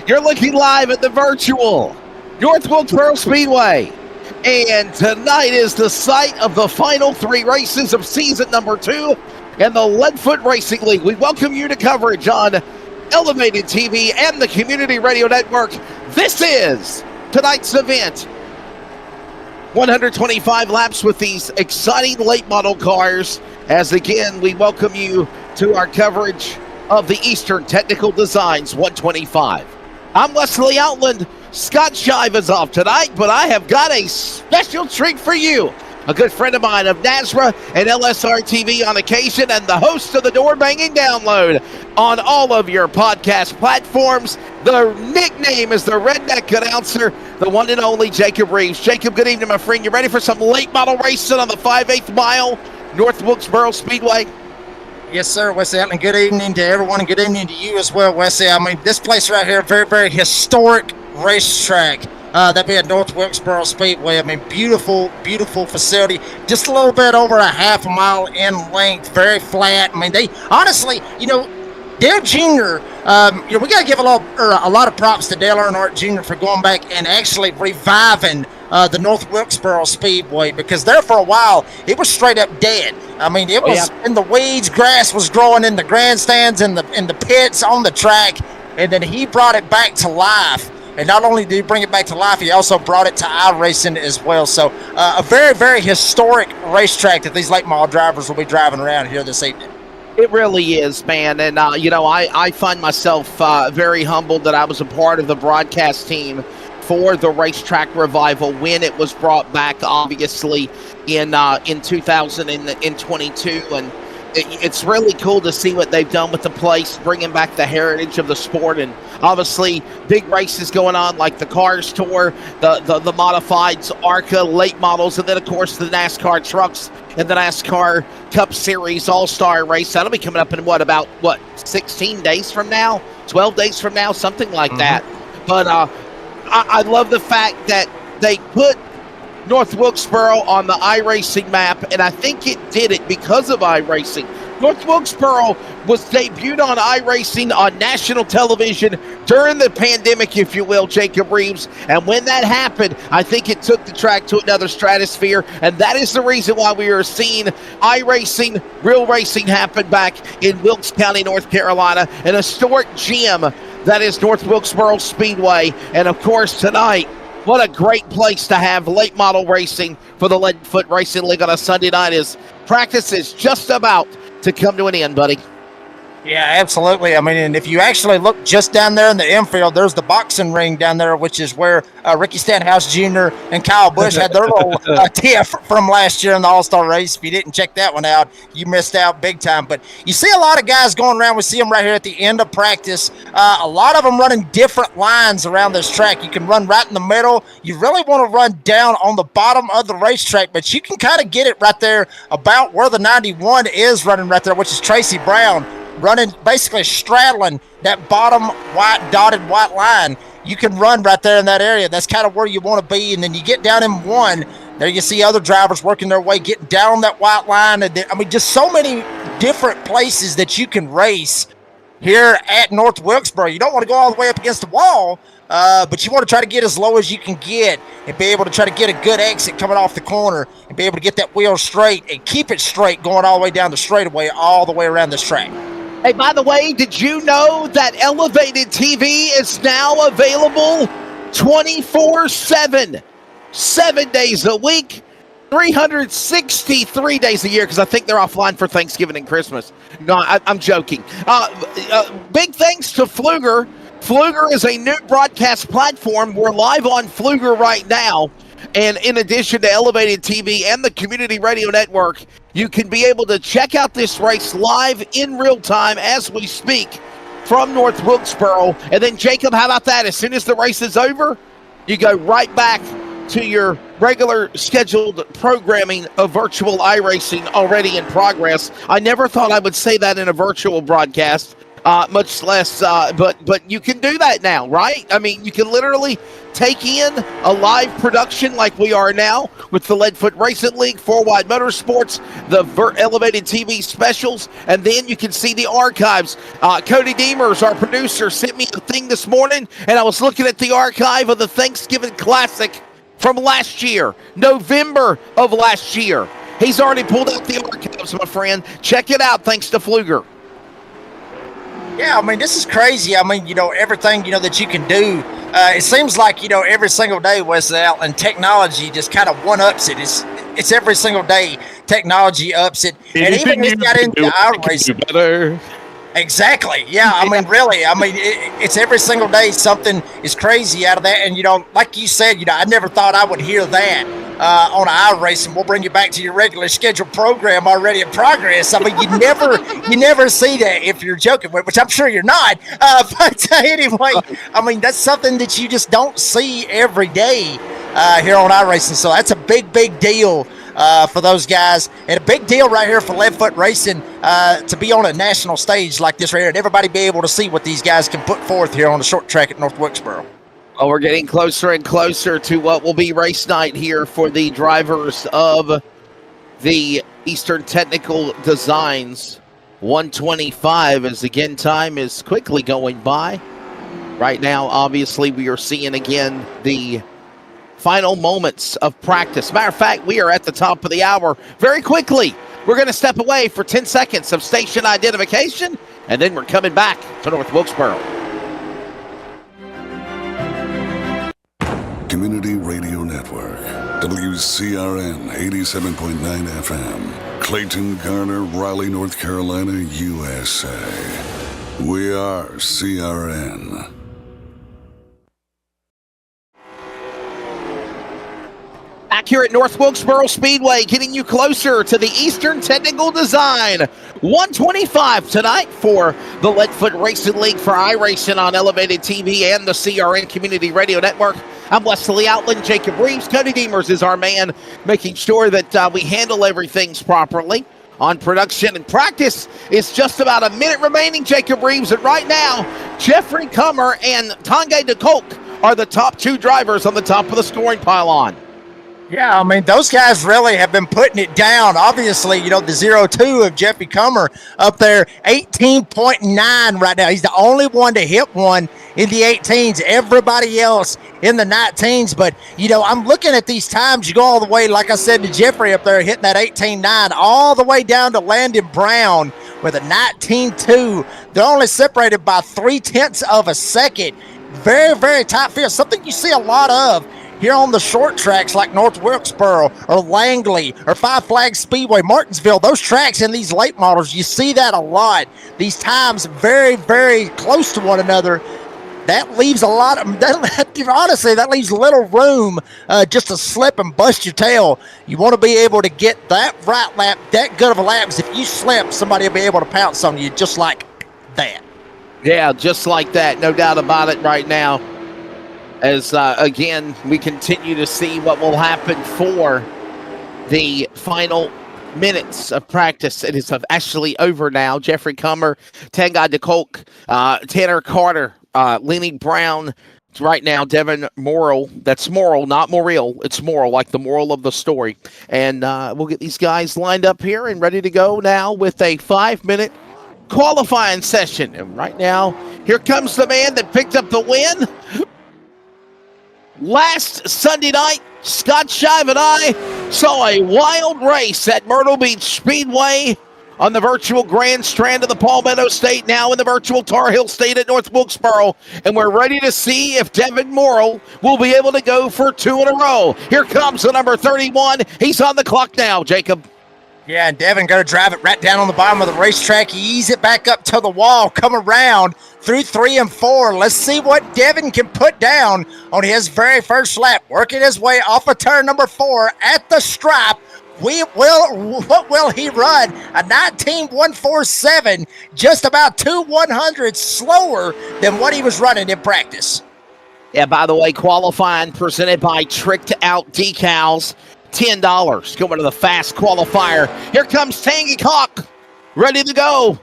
You're looking live at the virtual North Wilkesboro Speedway. And tonight is the site of the final 3 races of season number 2 in the Leadfoot Racing League. We welcome you to coverage on Elevated TV and the Community Radio Network. This is tonight's event. 125 laps with these exciting late model cars. As again, we welcome you to our coverage of the Eastern Technical Designs 125. I'm Wesley Outland. Scott Shive is off tonight, but I have got a special treat for you. A good friend of mine of NASRA and LSR TV on occasion, and the host of the Door Banging Download on all of your podcast platforms. The nickname is the Redneck Announcer, the one and only Jacob Reeves. Jacob, good evening, my friend. You ready for some late model racing on the 5/8 mile North Wilkesboro Speedway? Yes, sir, Wesley. And good evening to everyone, and good evening to you as well, Wesley. I mean, this place right here, very, very historic racetrack. That being North Wilkesboro Speedway. I mean, beautiful, beautiful facility. Just a little bit over a half a mile in length, very flat. I mean, they honestly, Dale Jr., we got to give a lot of props to Dale Earnhardt Jr. for going back and actually reviving the North Wilkesboro Speedway, because there for a while it was straight up dead. I mean, it was in the weeds, grass was growing in the grandstands, in the pits, on the track, and then he brought it back to life. And not only did he bring it back to life, he also brought it to Iracing as well. So a very, very historic racetrack that these late model drivers will be driving around here this evening. It really is, man. And, I find myself very humbled that I was a part of the broadcast team for the racetrack revival when it was brought back, obviously, in 2022. And it's really cool to see what they've done with the place, bringing back the heritage of the sport. And obviously, big races going on like the Cars Tour, the Modifieds, ARCA, late models, and then, of course, the NASCAR trucks and the NASCAR Cup Series All-Star race. That'll be coming up in, about 16 days from now? 12 days from now? Something like that. But I love the fact that they put North Wilkesboro on the iRacing map, and I think it did it because of iRacing. North Wilkesboro was debuted on iRacing on national television during the pandemic, if you will, Jacob Reeves. And when that happened, I think it took the track to another stratosphere. And that is the reason why we are seeing iRacing, real racing happen back in Wilkes County, North Carolina, an historic gem that is North Wilkesboro Speedway. And of course, tonight, what a great place to have late model racing for the Leadfoot Racing League on a Sunday night, as practice is just about to come to an end, buddy. Yeah, absolutely. I mean, and if you actually look just down there in the infield, there's the boxing ring down there, which is where Ricky Stenhouse Jr. and Kyle Busch had their little tiff from last year in the All-Star race. If you didn't check that one out, you missed out big time. But you see a lot of guys going around. We see them right here at the end of practice. A lot of them running different lines around this track. You can run right in the middle. You really want to run down on the bottom of the racetrack, but you can kind of get it right there about where the 91 is running right there, which is Tracy Brown, running, basically straddling that bottom dotted white line. You can run right there in that area. That's kind of where you want to be. And then you get down in 1. There you see other drivers working their way, getting down that white line. And then, just so many different places that you can race here at North Wilkesboro. You don't want to go all the way up against the wall, but you want to try to get as low as you can get and be able to try to get a good exit coming off the corner and be able to get that wheel straight and keep it straight going all the way down the straightaway all the way around this track. Hey, by the way, did you know that Elevated TV is now available 24/7, 7 days a week, 363 days a year, because I think they're offline for Thanksgiving and Christmas. No, I'm joking. Big thanks to Fluger. Fluger is a new broadcast platform. We're live on Fluger right now. And in addition to Elevated TV and the Community Radio Network, you can be able to check out this race live in real time as we speak from North Wilkesboro. And then, Jacob, how about that? As soon as the race is over, you go right back to your regular scheduled programming of virtual iRacing already in progress. I never thought I would say that in a virtual broadcast, much less. But you can do that now, right? I mean, you can literally take in a live production like we are now with the Leadfoot Racing League, 4Wide Motorsports, the Elevated TV specials, and then you can see the archives. Cody Deemers, our producer, sent me a thing this morning, and I was looking at the archive of the Thanksgiving Classic from last year, November of last year. He's already pulled out the archives, my friend. Check it out, thanks to Pfluger. Yeah, I mean, this is crazy. I mean, everything, that you can do. It seems like, every single day, Wesley Outland, technology just kind of one-ups it. It's every single day technology ups it. And even it got into iRacing. Better. Exactly. Yeah, I mean, really. I mean, it's every single day something is crazy out of that. And, like you said, I never thought I would hear that on iRacing. We'll bring you back to your regular scheduled program already in progress. I mean, you never see that if you're joking with, which I'm sure you're not. But anyway, I mean, that's something that you just don't see every day here on iRacing. So that's a big, big deal for those guys, and a big deal right here for Leadfoot Racing to be on a national stage like this right here, and everybody be able to see what these guys can put forth here on the short track at North Wilkesboro. Well, we're getting closer and closer to what will be race night here for the drivers of the Eastern Technical Designs 125, as again time is quickly going by. Right now, obviously, we are seeing again the final moments of practice. Matter of fact, we are at the top of the hour. Very quickly, we're going to step away for 10 seconds of station identification, and then we're coming back to North Wilkesboro. Community Radio Network, WCRN 87.9 FM, Clayton, Garner, Raleigh, North Carolina, USA. We are CRN. Back here at North Wilkesboro Speedway, getting you closer to the Eastern Technical Design 125 tonight for the Leadfoot Racing League for iRacing on Elevated TV and the CRN Community Radio Network. I'm Wesley Outland, Jacob Reeves. Cody Deemers is our man, making sure that we handle everything properly on production, and practice is just about a minute remaining, Jacob Reeves, and right now, Jeffrey Comer and Tanguy DeColk are the top two drivers on the top of the scoring pylon. Yeah, I mean, those guys really have been putting it down. Obviously, the 0-2 of Jeffrey Comer up there, 18.9 right now. He's the only one to hit one in the 18s. Everybody else in the 19s. But, I'm looking at these times. You go all the way, like I said, to Jeffrey up there hitting that 18.9, all the way down to Landon Brown with a 19.2. They're only separated by 0.3 of a second. Very, very tight field. Something you see a lot of here on the short tracks like North Wilkesboro or Langley or Five Flags Speedway, Martinsville, those tracks in these late models, you see that a lot. These times very, very close to one another. That leaves a lot of, honestly, that leaves little room just to slip and bust your tail. You want to be able to get that right lap, that good of a lap, because if you slip, somebody will be able to pounce on you just like that. Yeah, just like that. No doubt about it right now. As, again, we continue to see what will happen for the final minutes of practice. It is actually over now. Jeffrey Comer, Tanguy DeColk, Tanner Carter, Lenny Brown, right now, Devin Morrill. That's Morrill, not Morrill. It's Morrill, like the moral of the story. And we'll get these guys lined up here and ready to go now with a 5-minute qualifying session. And right now, here comes the man that picked up the win last Sunday night. Scott Shive and I saw a wild race at Myrtle Beach Speedway on the virtual Grand Strand of the Palmetto State, now in the virtual Tar Heel State at North Wilkesboro. And we're ready to see if Devin Morrill will be able to go for two in a row. Here comes the number 31. He's on the clock now, Jacob. Yeah, and Devin going to drive it right down on the bottom of the racetrack, ease it back up to the wall, come around through 3 and 4. Let's see what Devin can put down on his very first lap. Working his way off of turn number 4 at the stripe. What will he run? A 19.147, just about 2/100 slower than what he was running in practice. Yeah, by the way, qualifying presented by Tricked Out Decals. $10 going to the fast qualifier. Here comes Tanguy DeColk, ready to go.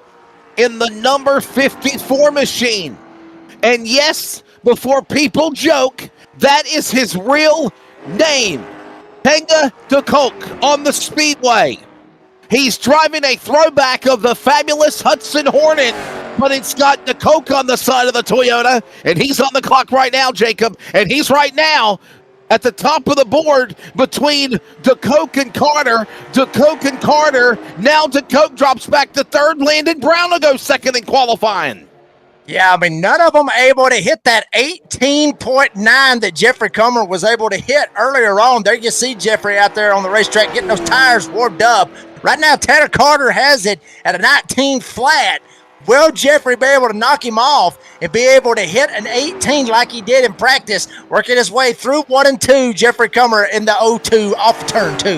in the number 54 machine. And yes, before people joke, that is his real name. Tenga DeCoke on the Speedway. He's driving a throwback of the fabulous Hudson Hornet, but it's got DeCoke on the side of the Toyota, and he's on the clock right now, Jacob, and he's right now at the top of the board between DeCoke and Carter. DeCoke and Carter. Now DeCoke drops back to third. Landon Brown will go second in qualifying. Yeah, I mean, none of them able to hit that 18.9 that Jeffrey Comer was able to hit earlier on. There you see Jeffrey out there on the racetrack getting those tires warmed up. Right now, Tanner Carter has it at a 19 flat. Will Jeffrey be able to knock him off and be able to hit an 18 like he did in practice, working his way through 1 and 2, Jeffrey Comer in the 0-2 off turn 2.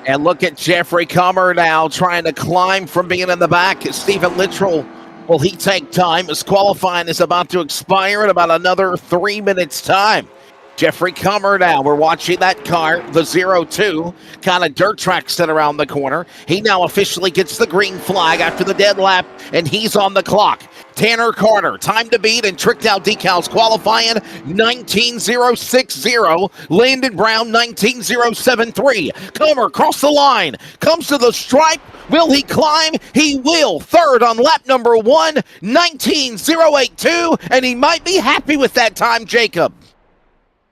And look at Jeffrey Comer now trying to climb from being in the back. Stephen Littrell, will he take time as qualifying is about to expire in about another 3 minutes' time? Jeffrey Comer now, we're watching that car, the 0-2, kind of dirt track set around the corner. He now officially gets the green flag after the dead lap, and he's on the clock. Tanner Carter, time to beat and tricked out decals qualifying 19.060. Landon Brown 19.073. Comer across the line, comes to the stripe. Will he climb? He will. Third on lap number 1, 19.082, and he might be happy with that time, Jacob.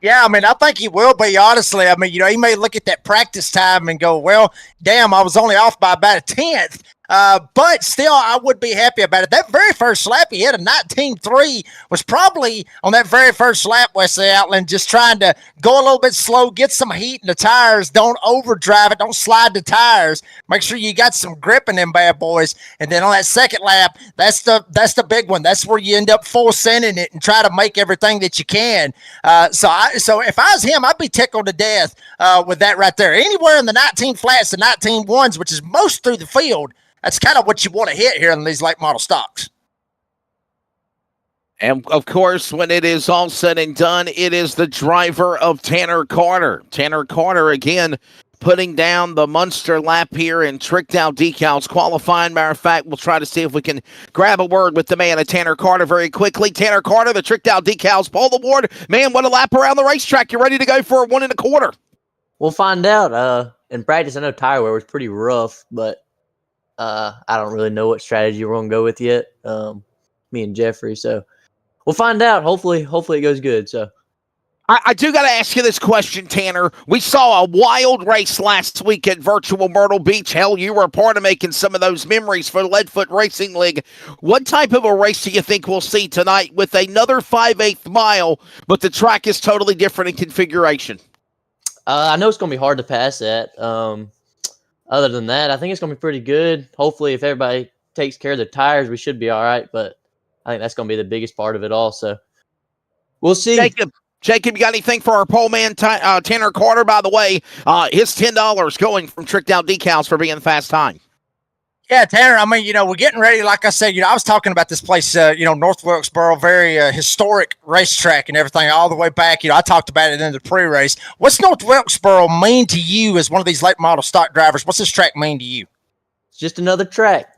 Yeah, I mean, I think he will be, honestly. I mean, he may look at that practice time and go, well, damn, I was only off by about a 10th. But still, I would be happy about it. That very first lap, he hit a 19.3, was probably on that very first lap, Wesley Outland, just trying to go a little bit slow, get some heat in the tires, don't overdrive it, don't slide the tires. Make sure you got some grip in them bad boys. And then on that second lap, that's the big one. That's where you end up full sending it and try to make everything that you can. So if I was him, I'd be tickled to death with that right there. Anywhere in the 19 flats, the 19 ones, which is most through the field, that's kind of what you want to hit here in these late model stocks. And, of course, when it is all said and done, it is the driver of Tanner Carter. Tanner Carter, again, putting down the Munster lap here and tricked out decals qualifying. Matter of fact, we'll try to see if we can grab a word with the man of Tanner Carter very quickly. Tanner Carter, the tricked out decals pole award. Man, what a lap around the racetrack. You're ready to go for a 1 1/4. We'll find out. In practice, I know tire wear was pretty rough, but I don't really know what strategy we're going to go with yet, me and Jeffrey. So we'll find out. Hopefully it goes good. So I do got to ask you this question, Tanner. We saw a wild race last week at Virtual Myrtle Beach. Hell, you were a part of making some of those memories for the Leadfoot Racing League. What type of a race do you think we'll see tonight with another 5/8 mile, but the track is totally different in configuration? I know it's going to be hard to pass that. Other than that, I think it's going to be pretty good. Hopefully, if everybody takes care of their tires, we should be all right. But I think that's going to be the biggest part of it all. So we'll see. Jacob, you got anything for our pole man, Tanner Carter? By the way, his $10 going from tricked out decals for being fast time. Yeah, Tanner, I mean, we're getting ready. Like I said, I was talking about this place, North Wilkesboro, very historic racetrack and everything all the way back. I talked about it in the pre-race. What's North Wilkesboro mean to you as one of these late model stock drivers? What's this track mean to you? It's just another track,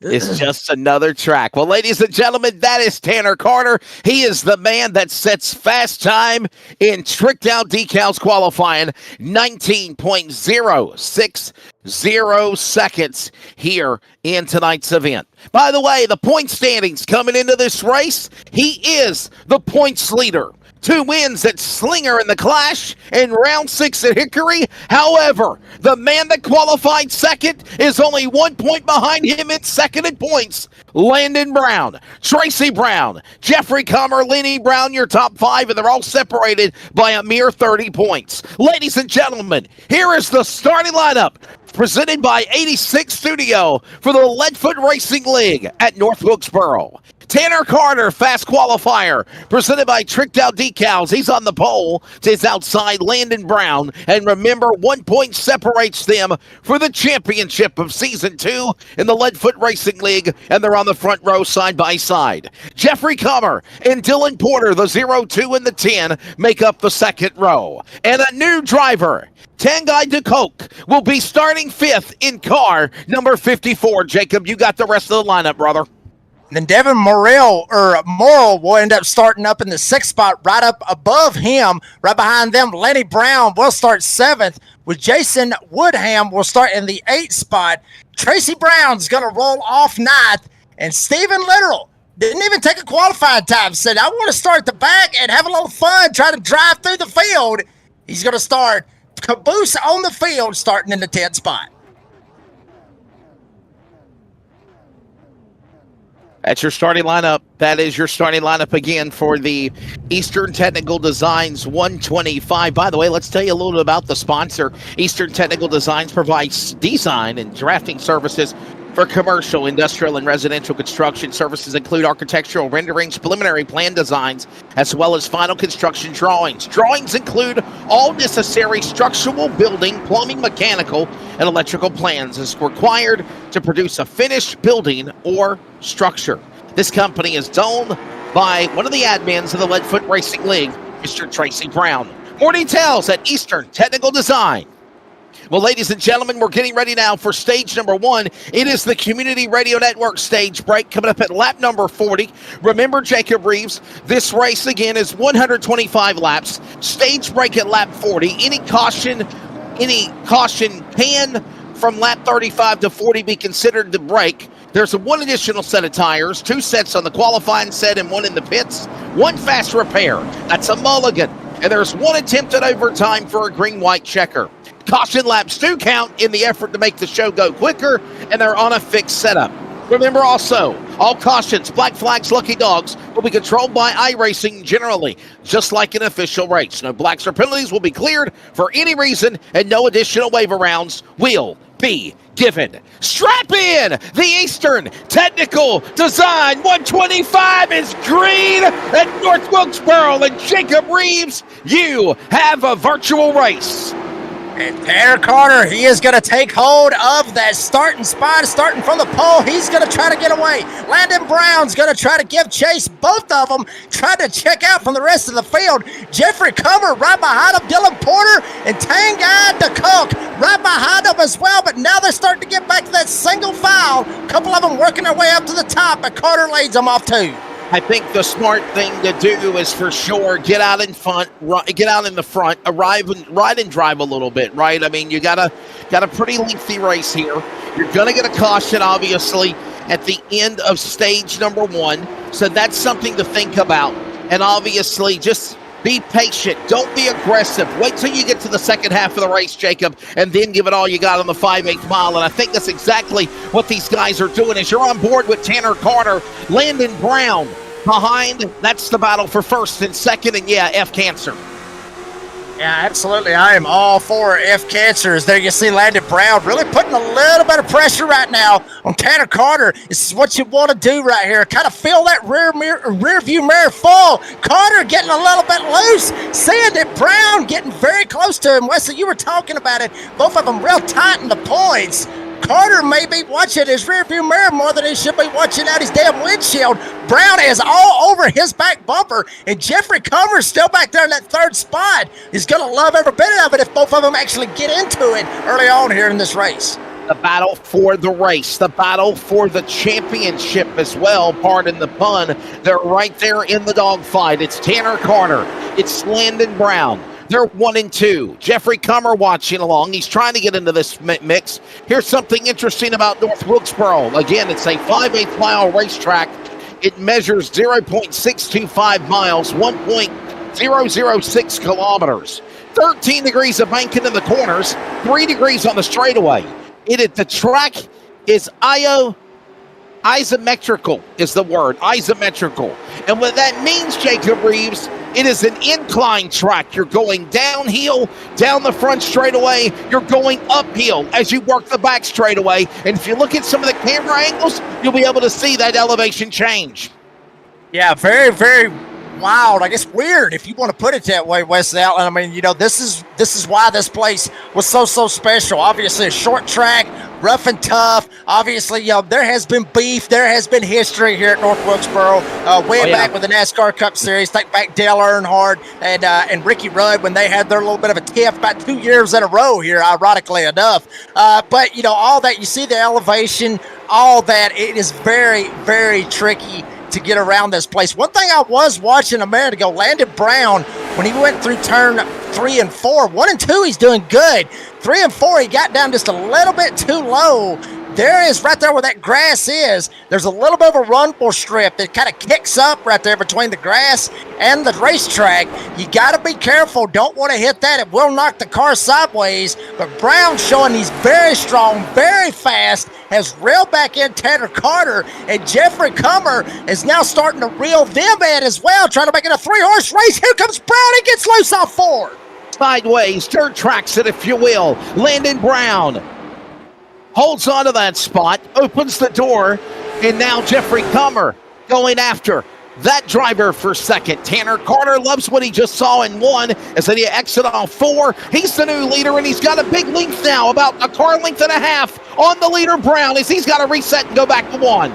It's just another track. Well, ladies and gentlemen, that is Tanner Carter. He is the man that sets fast time in tricked out decals qualifying, 19.060 seconds here in tonight's event. By the way, the point standings coming into this race, he is the points leader. 2 wins at Slinger in the Clash and round 6 at Hickory. However, the man that qualified second is only 1 point behind him in second in points. Landon Brown, Tracy Brown, Jeffrey Comer, Lenny Brown, your top 5, and they're all separated by a mere 30 points. Ladies and gentlemen, here is the starting lineup presented by 86 Studio for the Leadfoot Racing League at North Wilkesboro. Tanner Carter, fast qualifier, presented by Tricked Out Decals. He's on the pole. It's outside Landon Brown. And remember, 1 point separates them for the championship of Season 2 in the Leadfoot Racing League, and they're on the front row side by side. Jeffrey Comer and Dylan Porter, the 0-2 and the 10, make up the second row. And a new driver, Tanguy DeCoke, will be starting 5th in car number 54. Jacob, you got the rest of the lineup, brother. Then Devin Morrell will end up starting up in the 6th spot, right up above him. Right behind them, Lenny Brown will start 7th, with Jason Woodham will start in the 8th spot. Tracy Brown's going to roll off 9th, and Stephen Littrell didn't even take a qualifying time. Said, I want to start the back and have a little fun, try to drive through the field. He's going to start caboose on the field, starting in the 10th spot. That's your starting lineup. That is your starting lineup again for the Eastern Technical Designs 125. By the way, let's tell you a little bit about the sponsor. Eastern Technical Designs provides design and drafting services for commercial, industrial, and residential construction. Services include architectural renderings, preliminary plan designs, as well as final construction drawings. Drawings include all necessary structural, building, plumbing, mechanical, and electrical plans as required to produce a finished building or structure. This company is owned by one of the admins of the Leadfoot Racing League, Mr. Tracy Brown. More details at Eastern Technical Design. Well, ladies and gentlemen, we're getting ready now for stage number 1. It is the Community Radio Network stage break coming up at lap number 40. Remember, Jacob Reeves, this race again is 125 laps. Stage break at lap 40. Any caution can, from lap 35 to 40, be considered the break. There's one additional set of tires, 2 sets on the qualifying set and 1 in the pits, 1 fast repair. That's a mulligan. And there's 1 attempt at overtime for a green-white checker. Caution laps do count in the effort to make the show go quicker, and they're on a fixed setup. Remember also, all cautions, black flags, lucky dogs will be controlled by Iracing generally, just like an official race. No blacks or penalties will be cleared for any reason, and no additional waiver rounds will be given. Strap in! The Eastern Technical Design 125 is green at North Wilkesboro, and Jacob Reeves, you have a virtual race. And Tanner Carter, he is going to take hold of that starting spot, starting from the pole. He's going to try to get away. Landon Brown's going to try to give chase. Both of them trying to check out from the rest of the field. Jeffrey Comer right behind him. Dylan Porter and Tanguy DeCoke right behind him as well. But now they're starting to get back to that single file. A couple of them working their way up to the top, but Carter leads them off too. I think the smart thing to do is for sure get out in front, get out in the front, ride and drive a little bit, right? I mean, you got a pretty lengthy race here. You're going to get a caution, obviously, at the end of stage number 1. So that's something to think about. And obviously, just be patient. Don't be aggressive. Wait till you get to the second half of the race, Jacob, and then give it all you got on the 5/8 mile. And I think that's exactly what these guys are doing. As you're on board with Tanner Carter, Landon Brown behind, that's the battle for first and second, and yeah, F Cancer. Yeah, absolutely. I am all for F Cancers. There you see Landon Brown really putting a little bit of pressure right now on Tanner Carter. This is what you want to do right here. Kind of feel that rear view mirror full. Carter getting a little bit loose. Seeing that Brown getting very close to him. Wesley, you were talking about it. Both of them real tight in the points. Carter may be watching his rearview mirror more than he should be watching out his damn windshield. Brown is all over his back bumper, and Jeffrey Comer's still back there in that 3rd spot. He's going to love every bit of it if both of them actually get into it early on here in this race. The battle for the race, the battle for the championship as well, pardon the pun. They're right there in the dogfight. It's Tanner Carter. It's Landon Brown. They're 1 and 2. Jeffrey Comer watching along. He's trying to get into this mix. Here's something interesting about North Wilkesboro. Again, it's a 5/8 mile racetrack. It measures 0.625 miles, 1.006 kilometers. 13 degrees of banking in the corners, 3 degrees on the straightaway. The track is isometrical is the word, isometrical. And what that means, Jacob Reeves, it is an incline track. You're going downhill, down the front straightaway. You're going uphill as you work the back straightaway. And if you look at some of the camera angles, you'll be able to see that elevation change. Yeah, very, very wild. I guess weird, if you want to put it that way, Wesley Allen. I mean, this is why this place was so special. Obviously, a short track, rough and tough. Obviously, there has been beef, there has been history here at North Wilkesboro, way back with the NASCAR Cup Series. Think back Dale Earnhardt and Ricky Rudd when they had their little bit of a tiff about 2 years in a row here, ironically enough. But all that, you see the elevation, all that, it is very, very tricky to get around this place. One thing I was watching a minute ago, Landon Brown, when he went through turn 3 and 4, 1 and 2, he's doing good. 3 and 4, he got down just a little bit too low. There is, right there where that grass is, there's a little bit of a rumble strip that kind of kicks up right there between the grass and the racetrack. You got to be careful. Don't want to hit that. It will knock the car sideways. But Brown showing he's very strong, very fast, has reeled back in Tanner Carter, and Jeffrey Comer is now starting to reel them in as well, trying to make it a 3-horse race. Here comes Brown. He gets loose off 4. Sideways, dirt tracks it, if you will. Landon Brown holds onto that spot, opens the door, and now Jeffrey Comer going after that driver for second. Tanner Carter loves what he just saw in 1 as they exit on 4. He's the new leader, and he's got a big length now, about a car length and a half on the leader, Brown, as he's got to reset and go back to 1.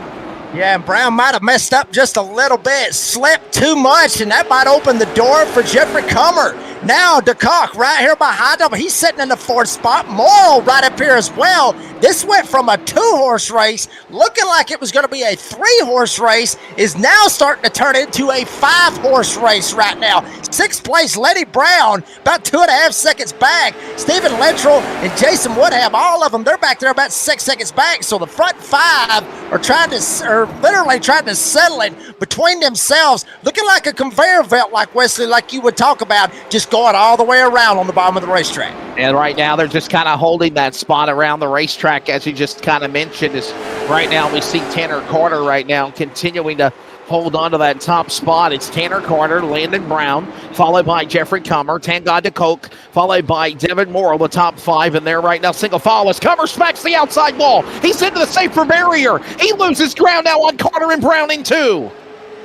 Yeah, and Brown might have messed up just a little bit, slipped too much, and that might open the door for Jeffrey Comer. Now DeCock right here behind him. He's sitting in the 4th spot. Morrill right up here as well. This went from a 2-horse race, looking like it was going to be a 3-horse race, is now starting to turn into a 5-horse race right now. 6th place, Lenny Brown, about 2.5 seconds back. Stephen Littrell and Jason Woodham, all of them, they're back there about 6 seconds back. So the front 5 are literally trying to settle it between themselves, looking like a conveyor belt, like Wesley, like you would talk about, just going all the way around on the bottom of the racetrack. And right now they're just kind of holding that spot around the racetrack, as you just kind of mentioned. Is right now we see Tanner Carter right now continuing to hold on to that top spot. It's Tanner Carter, Landon Brown, followed by Jeffrey Comer, Tangod DeCoke, followed by Devin Morrill, the top 5 in there right now. Single file as Comer smacks the outside wall. He's into the safer barrier. He loses ground now on Carter and Brown in 2.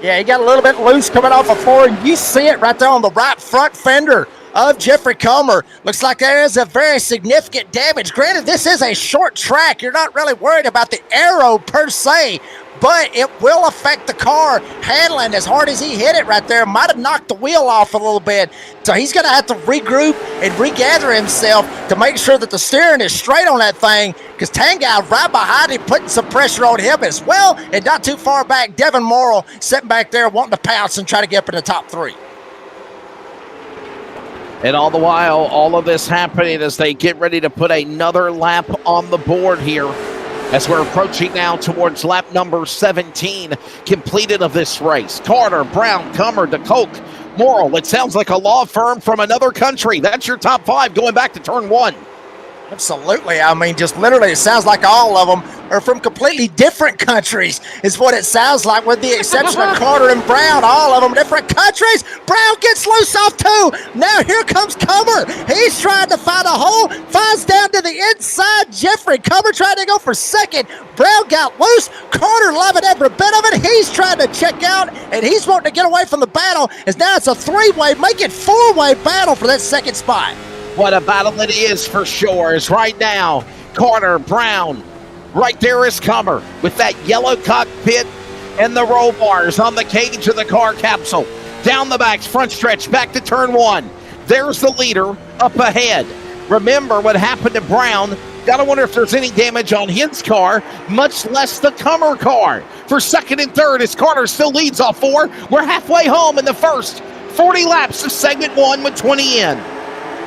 Yeah, he got a little bit loose coming off of 4, and you see it right there on the right front fender of Jeffrey Comer. Looks like there is a very significant damage. Granted, this is a short track. You're not really worried about the arrow per se, but it will affect the car handling. As hard as he hit it right there, might have knocked the wheel off a little bit. So he's going to have to regroup and regather himself to make sure that the steering is straight on that thing, because Tangay right behind him putting some pressure on him as well. And not too far back, Devin Morrill sitting back there wanting to pounce and try to get up in the top 3. And all the while, all of this happening as they get ready to put another lap on the board here, as we're approaching now towards lap number 17 completed of this race. Carter, Brown, Comer, DeCoke, Morrill. It sounds like a law firm from another country. That's your top 5 going back to turn 1. Absolutely. I mean, just literally, it sounds like all of them are from completely different countries, is what it sounds like, with the exception of Carter and Brown. All of them different countries. Brown gets loose off 2. Now here comes Comer. He's trying to find a hole, finds down to the inside. Jeffrey Comer trying to go for second. Brown got loose. Carter loving every bit of it. He's trying to check out, and he's wanting to get away from the battle, as now it's a 3-way, make it 4-way battle for that second spot. What a battle it is for sure. Is right now Carter, Brown, right there is Comer with that yellow cockpit and the roll bars on the cage of the car capsule. Down the back, front stretch, back to turn 1. There's the leader up ahead. Remember what happened to Brown. Gotta wonder if there's any damage on his car, much less the Comer car. For second and third, as Carter still leads off 4. We're halfway home in the first 40 laps of segment 1 with 20 in.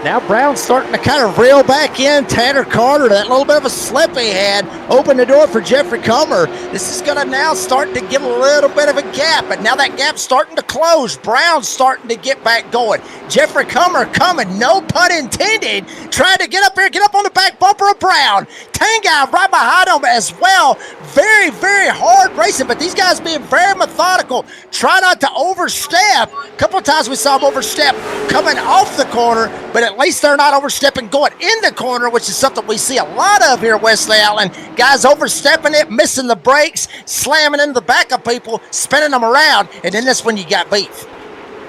Now Brown's starting to kind of reel back in Tanner Carter. That little bit of a slip he had opened the door for Jeffrey Comer. This is going to now start to give a little bit of a gap, but now that gap's starting to close. Brown's starting to get back going. Jeffrey Comer coming, no pun intended, trying to get up here, get up on the back bumper of Brown. Tangay right behind him as well. Very, very hard racing, but these guys being very methodical. Try not to overstep. A couple of times we saw him overstep coming off the corner, but at at least they're not overstepping going in the corner, which is something we see a lot of here at Wesley Allen. Guys overstepping it, missing the brakes, slamming into the back of people, spinning them around, and then that's when you got beef.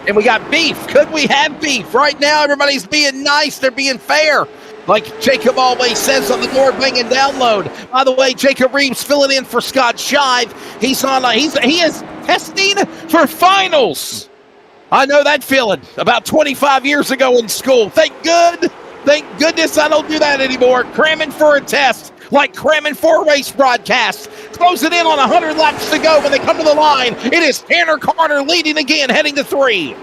And we got beef. Could we have beef? Right now, everybody's being nice. They're being fair. Like Jacob always says on the door banging download. By the way, Jacob Reeves filling in for Scott Shive. He's on. He is testing for finals. I know that feeling. About 25 years ago in school. Thank goodness I don't do that anymore. Cramming for a test, like cramming for a race broadcast. Closing in on 100 laps to go when they come to the line. It is Tanner Carter leading again, heading to 3.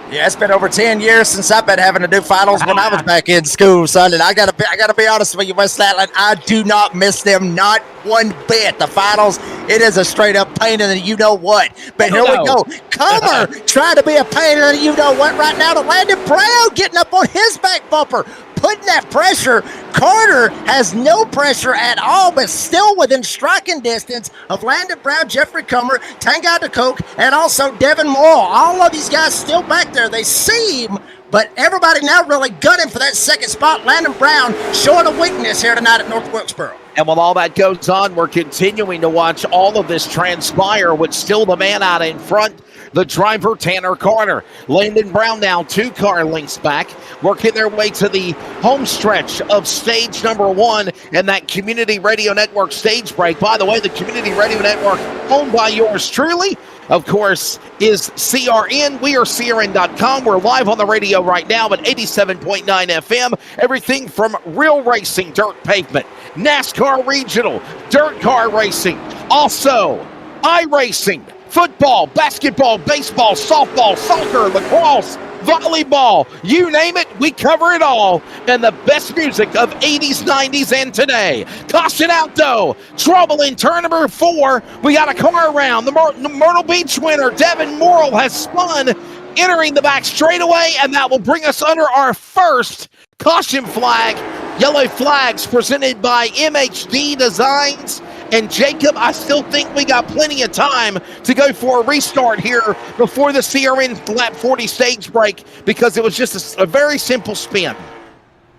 Yeah, it's been over 10 years since I've been having to do finals when I was back in school, son. And I gotta be honest with you, West Atlantic, I do not miss them, not one bit. The finals, it is a straight up pain in the you know what. But here we go. Comer trying to be a pain in the you know what right now to Landon Brown getting up on his back bumper, putting that pressure. Carter has no pressure at all, but still within striking distance of Landon Brown, Jeffrey Comer, Tanguy DeCoke, and also Devin Morrill. All of these guys still back there. They seem, but everybody now really gunning for that second spot. Landon Brown showing a weakness here tonight at North Wilkesboro. And while all that goes on, we're continuing to watch all of this transpire with still the man out in front, the driver, Tanner Carter. Landon Brown now 2 car lengths back, working their way to the home stretch of stage number 1 and that Community Radio Network stage break. By the way, the Community Radio Network, owned by yours truly, of course, is CRN. We are CRN.com. We're live on the radio right now at 87.9 FM. Everything from real racing, dirt pavement, NASCAR regional, dirt car racing, also iRacing, football, basketball, baseball, softball, soccer, lacrosse, volleyball, you name it, we cover it all. And the best music of 80s, 90s, and today. Caution out, though. Trouble in turn number 4. We got a car around. The Myrtle Beach winner, Devin Morrill, has spun, entering the back straightaway, and that will bring us under our first caution flag. Yellow flags presented by MHD Designs. And Jacob, I still think we got plenty of time to go for a restart here before the CRN lap 40 stage break, because it was just a very simple spin.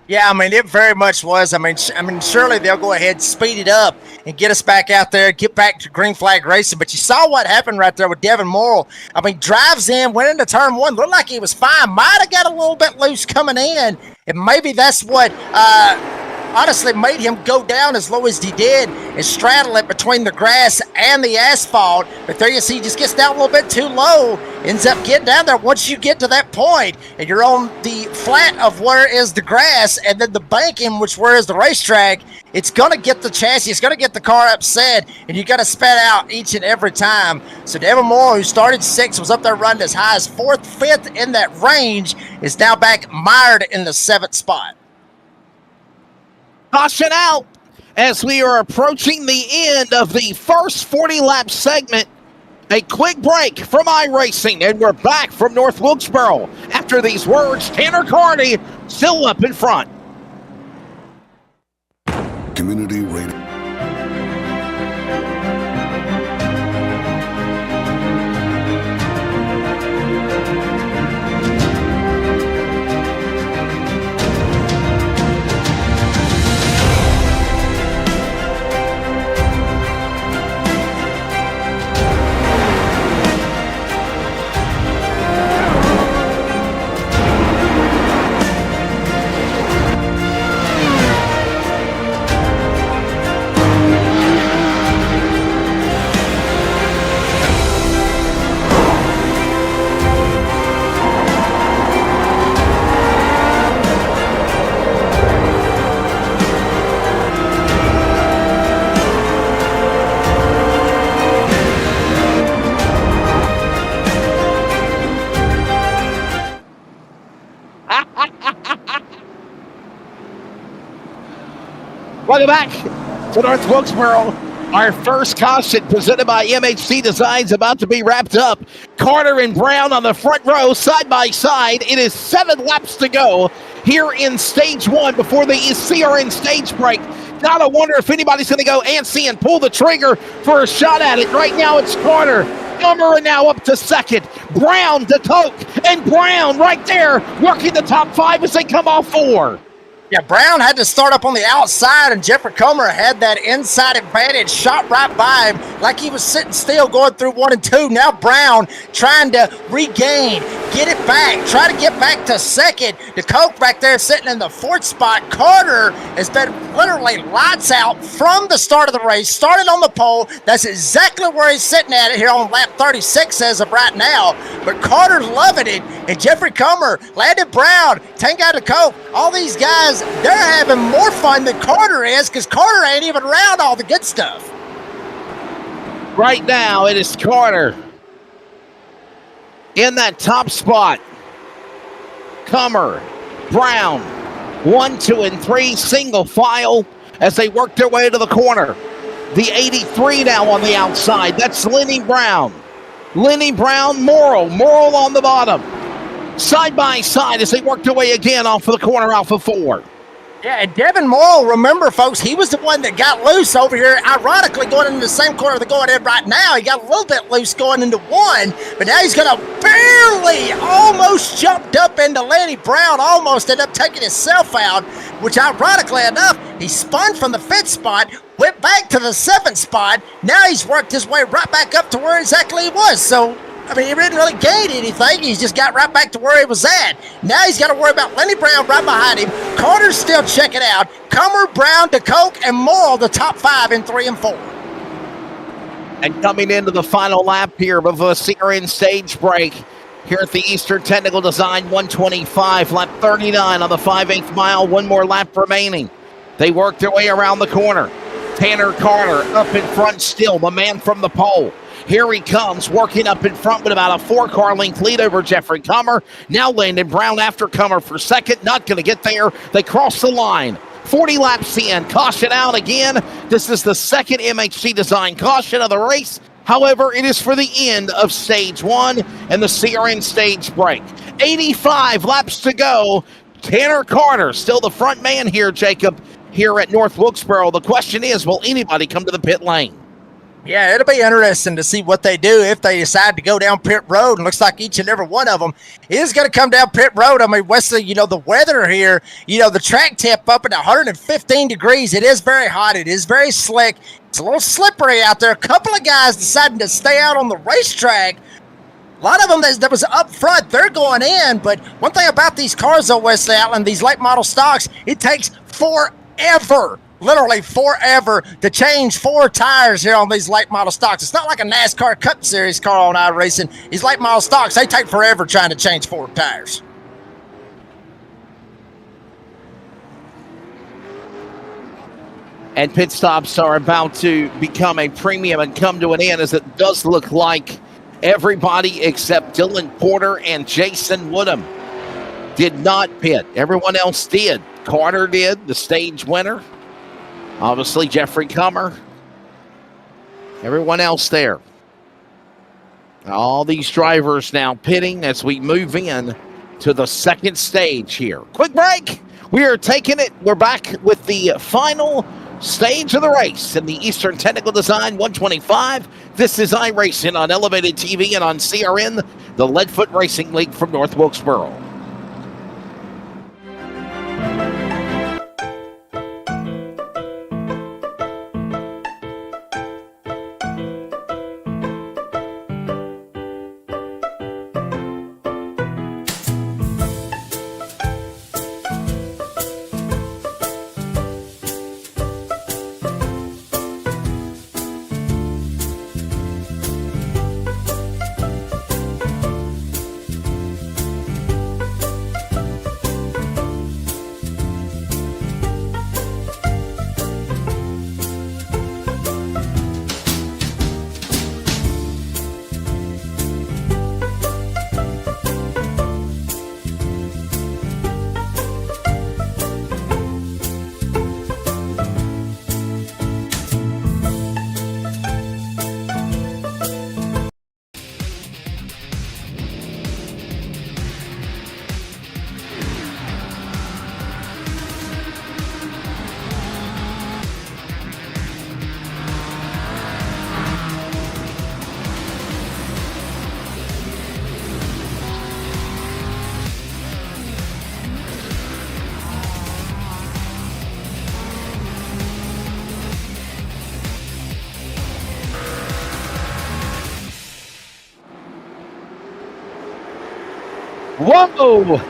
Yeah, I mean, it very much was. I mean, surely they'll go ahead, speed it up, and get us back out there, get back to green flag racing. But you saw what happened right there with Devin Morrill. I mean, drives in, went into turn 1, looked like he was fine, might have got a little bit loose coming in, and maybe that's what honestly made him go down as low as he did and straddle it between the grass and the asphalt. But there you see, he just gets down a little bit too low, ends up getting down there. Once you get to that point and you're on the flat of where is the grass and then the banking, which where is the racetrack, it's going to get the chassis, it's going to get the car upset, and you got to spat out each and every time. So Devin Morrill, who started 6th, was up there running as high as 4th, 5th in that range, is now back mired in the 7th spot. Caution out as we are approaching the end of the first 40-lap segment. A quick break from iRacing, and we're back from North Wilkesboro. After these words, Tanner Carney still up in front. Community Radio. Welcome back to North Wilkesboro. Our first caution presented by MHC Designs about to be wrapped up. Carter and Brown on the front row, side by side. It is 7 laps to go here in stage 1 before the CRN stage break. Gotta wonder if anybody's going to go antsy and pull the trigger for a shot at it. Right now it's Carter Comer now up to second. Brown to Coke, and Brown right there working the top 5 as they come off 4. Yeah, Brown had to start up on the outside, and Jeffrey Comer had that inside advantage, shot right by him like he was sitting still going through 1 and 2. Now Brown trying to regain, get it back, try to get back to second. The Coke back there sitting in the 4th spot. Carter has been literally lights out from the start of the race, started on the pole. That's exactly where he's sitting at it here on lap 36 as of right now. But Carter's loving it, and Jeffrey Comer, Landon Brown, Tank out of Coke, all these guys, they're having more fun than Carter is because Carter ain't even around all the good stuff. Right now, it is Carter in that top spot. Comer, Brown, 1, 2, and 3, single file as they work their way to the corner. The 83 now on the outside. That's Lenny Brown. Lenny Brown, Morrill on the bottom. Side by side as they work their way again off of the corner off of 4. Yeah, and Devin Morrill, remember, folks, he was the one that got loose over here, ironically going into the same corner they're going in right now. He got a little bit loose going into 1, but now he's going to barely almost jumped up into Lenny Brown, almost ended up taking himself out, which ironically enough, he spun from the 5th spot, went back to the 7th spot. Now he's worked his way right back up to where exactly he was. So, I mean, he didn't really gain anything. He's just got right back to where he was at. Now he's got to worry about Lenny Brown right behind him. Carter's still checking out. Comer, Brown, DeCoke, and Morrill, the top 5 in 3 and 4. And coming into the final lap here of a CRN stage break here at the Eastern Technical Design 125, lap 39 on the 5/8 mile. One more lap remaining. They work their way around the corner. Tanner Carter up in front still, the man from the pole. Here he comes, working up in front with about a 4-car length lead over Jeffrey Comer. Now Landon Brown after Comer for second. Not going to get there. They cross the line. 40 laps in. Caution out again. This is the second MHC design caution of the race. However, it is for the end of stage 1 and the CRN stage break. 85 laps to go. Tanner Carter still the front man here, Jacob, here at North Wilkesboro. The question is, will anybody come to the pit lane? Yeah, it'll be interesting to see what they do if they decide to go down pit road. And looks like each and every one of them is going to come down pit road. I mean, Wesley, the weather here, the track temp up at 115 degrees. It is very hot. It is very slick. It's a little slippery out there. A couple of guys deciding to stay out on the racetrack. A lot of them that was up front, they're going in. But one thing about these cars, though, Wesley Outland, these late model stocks, it takes forever. Literally forever to change 4 tires here on these late model stocks. It's not like a NASCAR Cup Series car on iRacing. These late model stocks, they take forever trying to change 4 tires. And pit stops are about to become a premium and come to an end, as it does look like everybody except Dylan Porter and Jason Woodham did not pit. Everyone else did. Carter did, the stage winner. Obviously, Jeffrey Comer. Everyone else there. All these drivers now pitting as we move in to the second stage here. Quick break. We are taking it. We're back with the final stage of the race in the Eastern Technical Design 125. This is iRacing on Elevated TV and on CRN, the Leadfoot Racing League from North Wilkesboro. Whoa!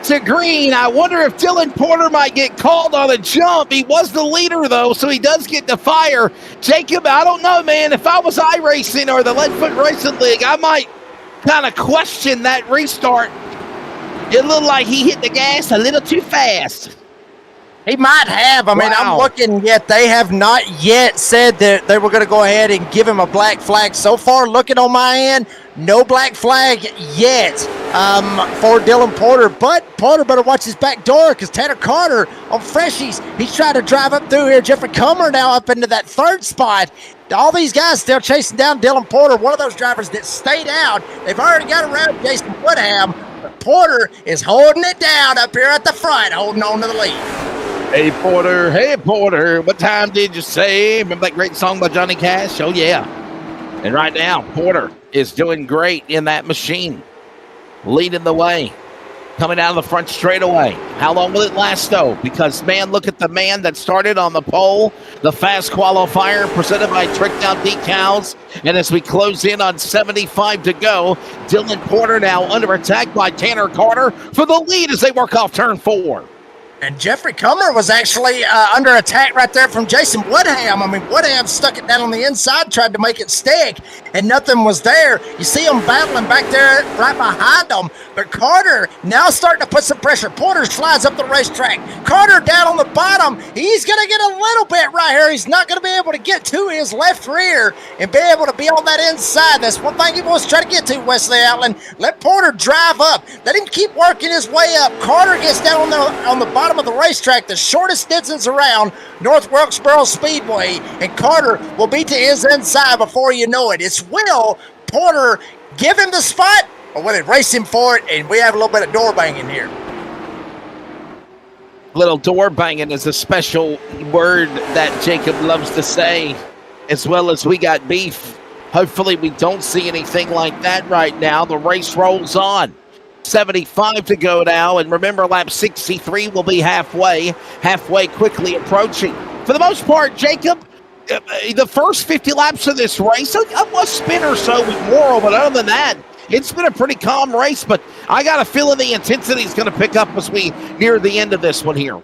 To green. I wonder if Dylan Porter might get called on a jump. He was the leader, though, so he does get to fire. Jacob, I don't know, man. If I was iRacing or the Leadfoot Racing League, I might kind of question that restart. It looked like he hit the gas a little too fast. He might have. I mean, I'm looking yet. They have not yet said that they were going to go ahead and give him a black flag. So far, looking on my end, no black flag yet for Dylan Porter. But Porter better watch his back door because Tanner Carter on Freshies, he's trying to drive up through here. Jeffrey Comer now up into that third spot. All these guys still chasing down Dylan Porter, one of those drivers that stayed out. They've already got around Jason Woodham. But Porter is holding it down up here at the front, holding on to the lead. Hey, Porter, what time did you say? Remember that great song by Johnny Cash? Oh, yeah. And right now, Porter is doing great in that machine, leading the way, coming out of the front straightaway. How long will it last, though? Because, man, look at the man that started on the pole, the fast qualifier presented by Tricked Out Decals. And as we close in on 75 to go, Dylan Porter now under attack by Tanner Carter for the lead as they work off turn 4. And Jeffrey Comer was actually under attack right there from Jason Woodham. I mean, Woodham stuck it down on the inside, tried to make it stick, and nothing was there. You see him battling back there right behind him. But Carter now starting to put some pressure. Porter slides up the racetrack. Carter down on the bottom. He's going to get a little bit right here. He's not going to be able to get to his left rear and be able to be on that inside. That's one thing he wants to try to get to, Wesley Outland. Let Porter drive up. Let him keep working his way up. Carter gets down on the bottom of the racetrack, the shortest distance around North Wilkesboro Speedway, and Carter will be to his inside before you know it. It's will Porter give him the spot, or will it race him for it? And we have a little bit of door banging here. Little door banging is a special word that Jacob loves to say, as well as we got beef. Hopefully we don't see anything like that right now. The race rolls on. 75 to go now, and remember, lap 63 will be halfway quickly approaching. For the most part, Jacob, the first 50 laps of this race, a spin or so with Morrill, but other than that, it's been a pretty calm race, but I got a feeling the intensity is going to pick up as we near the end of this one here.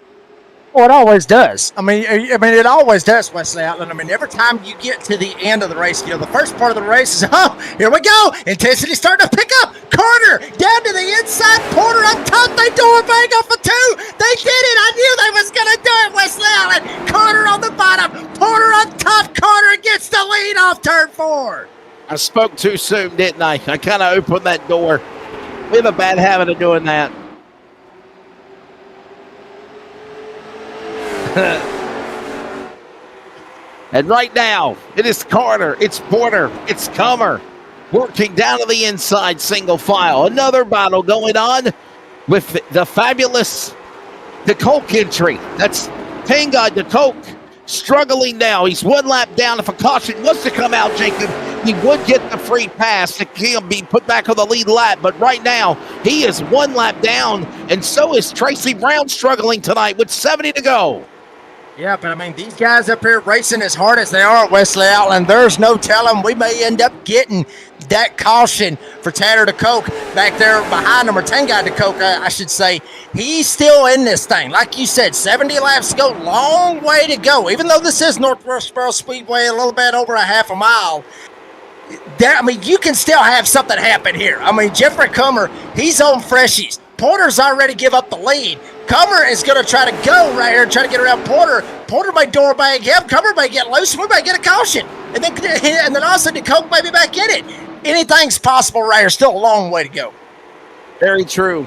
Well, it always does. I mean, it always does, Wesley Outland. I mean, every time you get to the end of the race, the first part of the race is, here we go. Intensity starting to pick up. Carter down to the inside. Porter up top. They door bang off of 2. They did it. I knew they was going to do it, Wesley Outland. Carter on the bottom. Porter up top. Carter gets the lead off turn 4. I spoke too soon, didn't I? I kind of opened that door. We have a bad habit of doing that. And right now, it is Carter, it's Porter, it's Comer, working down to the inside single file. Another battle going on with the fabulous DeCoke entry. That's Tanga DeCoke struggling now. He's one lap down. If a caution was to come out, Jacob, he would get the free pass to be put back on the lead lap. But right now, he is one lap down, and so is Tracy Brown struggling tonight with 70 to go. Yeah, but I mean, these guys up here racing as hard as they are at Wesley Outland, there's no telling. We may end up getting that caution for Tanner DeCoke back there behind him, or Tanguy DeCoke, I should say. He's still in this thing. Like you said, 70 laps to go, long way to go. Even though this is North Wilkesboro Speedway, a little bit over a half a mile, you can still have something happen here. I mean, Jeffrey Comer, he's on Freshies. Porter's already give up the lead. Comer is going to try to go right here and try to get around Porter. Porter may door bang him. Comer may get loose. We may get a caution. And then also DeCoke may be back in it. Anything's possible right here. Still a long way to go. Very true.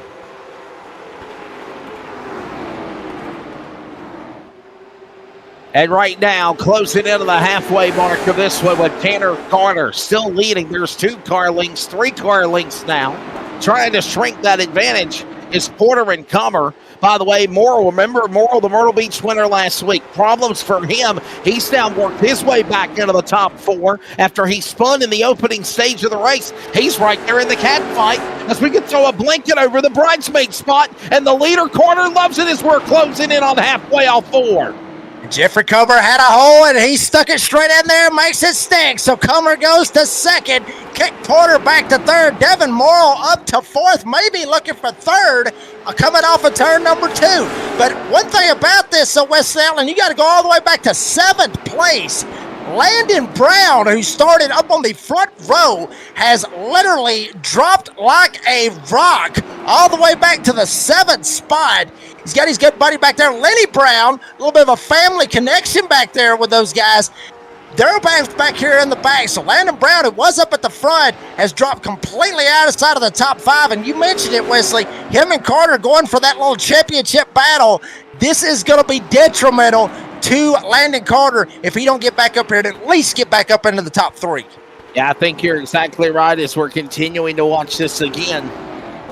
And right now, closing into the halfway mark of this one with Tanner Carter still leading. There's 2 car lengths, 3 car lengths now. Trying to shrink that advantage is Porter and Comer. By the way, Morrill, remember Morrill, the Myrtle Beach winner last week. Problems for him. He's now worked his way back into the top 4 after he spun in the opening stage of the race. He's right there in the cat fight as we can throw a blanket over the bridesmaid spot. And the leader, Carter, loves it as we're closing in on halfway off 4. Jeffrey Comer had a hole, and he stuck it straight in there, makes it stick. So Comer goes to second. kick Porter back to third. Devin Morrill up to fourth, maybe looking for third, coming off of turn number 2. But one thing about this, Wes Allen, you got to go all the way back to 7th place. Landon Brown, who started up on the front row, has literally dropped like a rock all the way back to the 7th spot. He's got his good buddy back there, Lenny Brown, a little bit of a family connection back there with those guys. They're back here in the back. So Landon Brown, who was up at the front, has dropped completely out of sight of the top 5. And you mentioned it, Wesley. Him and Carter going for that little championship battle. This is going to be detrimental to Landon Carter if he don't get back up here and at least get back up into the top 3. Yeah, I think you're exactly right as we're continuing to watch this again.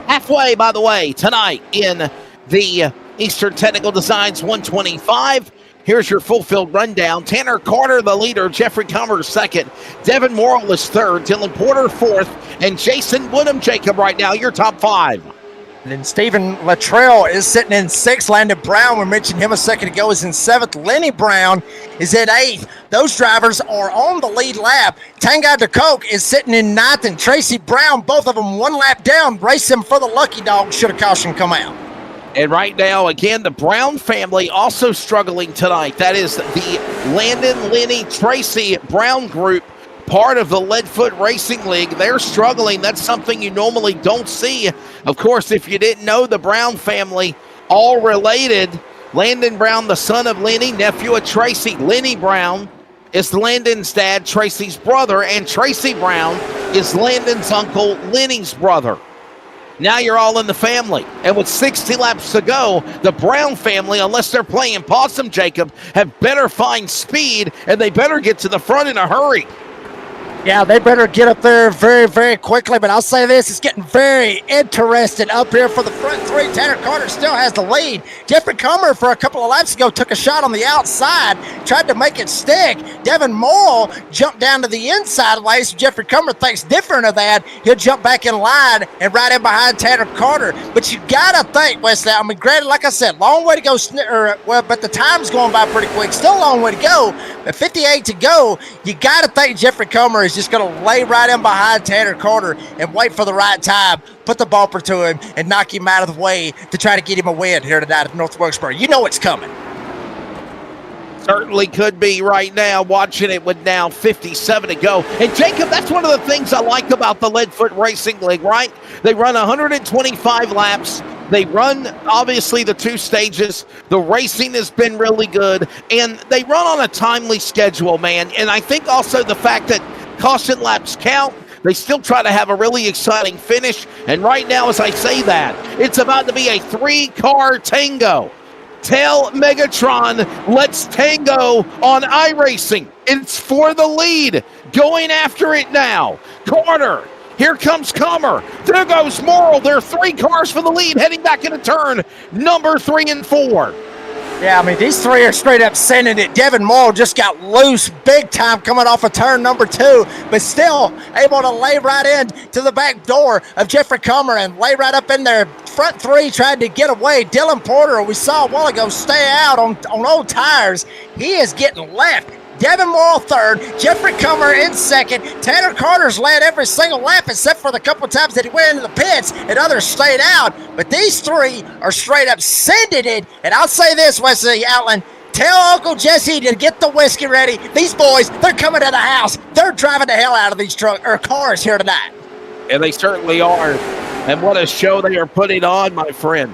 Halfway, by the way, tonight in the Eastern Technical Designs 125. Here's your full field rundown. Tanner Carter, the leader. Jeffrey Comer, second. Devin Morrill is third. Dylan Porter, fourth. And Jason Woodham Jacob right now, your top 5. And then Stephen Luttrell is sitting in 6th. Landon Brown, we mentioned him a second ago, is in 7th. Lenny Brown is at 8th. Those drivers are on the lead lap. Tanguy DeCoke is sitting in 9th. And Tracy Brown, both of them 1 lap down, racing for the lucky dog should a caution come out. And right now, again, the Brown family also struggling tonight. That is the Landon, Lenny, Tracy Brown group, part of the Leadfoot Racing League. They're struggling. That's something you normally don't see. Of course, if you didn't know, the Brown family, all related. Landon Brown, the son of Lenny, nephew of Tracy. Lenny Brown is Landon's dad, Tracy's brother, and Tracy Brown is Landon's uncle, Lenny's brother. Now you're all in the family. And with 60 laps to go, the Brown family, unless they're playing possum, Jacob, have better find speed, and they better get to the front in a hurry. Yeah, they better get up there very, very quickly. But I'll say this, it's getting very interesting up here for the front 3. Tanner Carter still has the lead. Jeffrey Comer, for a couple of laps ago, took a shot on the outside, tried to make it stick. Devin Morrill jumped down to the inside lane, so Jeffrey Comer thinks different of that. He'll jump back in line and right in behind Tanner Carter. But you got to think, Wesley, I mean, granted, like I said, long way to go, but the time's going by pretty quick. Still a long way to go, but 58 to go. You got to think Jeffrey Comer is just going to lay right in behind Tanner Carter and wait for the right time, put the bumper to him, and knock him out of the way to try to get him a win here tonight at North Wilkesboro. You know it's coming. Certainly could be right now, watching it with now 57 to go. And Jacob, that's one of the things I like about the Leadfoot Racing League, right? They run 125 laps. They run, obviously, the 2 stages. The racing has been really good. And they run on a timely schedule, man. And I think also the fact that caution laps count. They still try to have a really exciting finish. And right now, as I say that, it's about to be a 3-car tango. Tell Megatron, let's tango on iRacing. It's for the lead. Going after it now. Carter. Here comes Comer. There goes Morrill. There are 3 cars for the lead heading back into turn number 3 and 4. Yeah, I mean, these 3 are straight up sending it. Devin Morrill just got loose big time coming off of turn number 2, but still able to lay right in to the back door of Jeffrey Comer and lay right up in there. Front 3 tried to get away. Dylan Porter, we saw a while ago, stay out on old tires. He is getting left. Devin Morrill third, Jeffrey Comer in second. Tanner Carter's led every single lap except for the couple times that he went into the pits and others stayed out. But these 3 are straight up sending it. And I'll say this, Wesley Outland, tell Uncle Jesse to get the whiskey ready. These boys, they're coming to the house. They're driving the hell out of these cars here tonight. And they certainly are. And what a show they are putting on, my friend.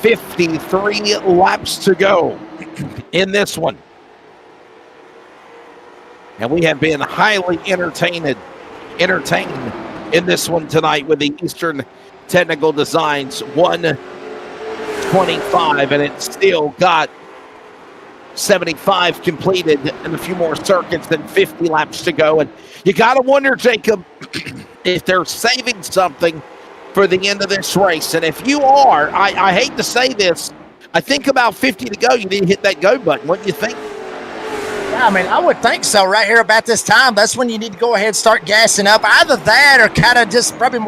53 laps to go in this one. And we have been highly entertained in this one tonight with the Eastern Technical Designs 125, and it's still got 75 completed and a few more circuits than 50 laps to go. And you got to wonder, Jacob, if they're saving something for the end of this race. And if you are, I hate to say this, I think about 50 to go, you need to hit that go button. What do you think? Yeah, I mean, I would think so right here about this time. That's when you need to go ahead and start gassing up. Either that or kind of just probably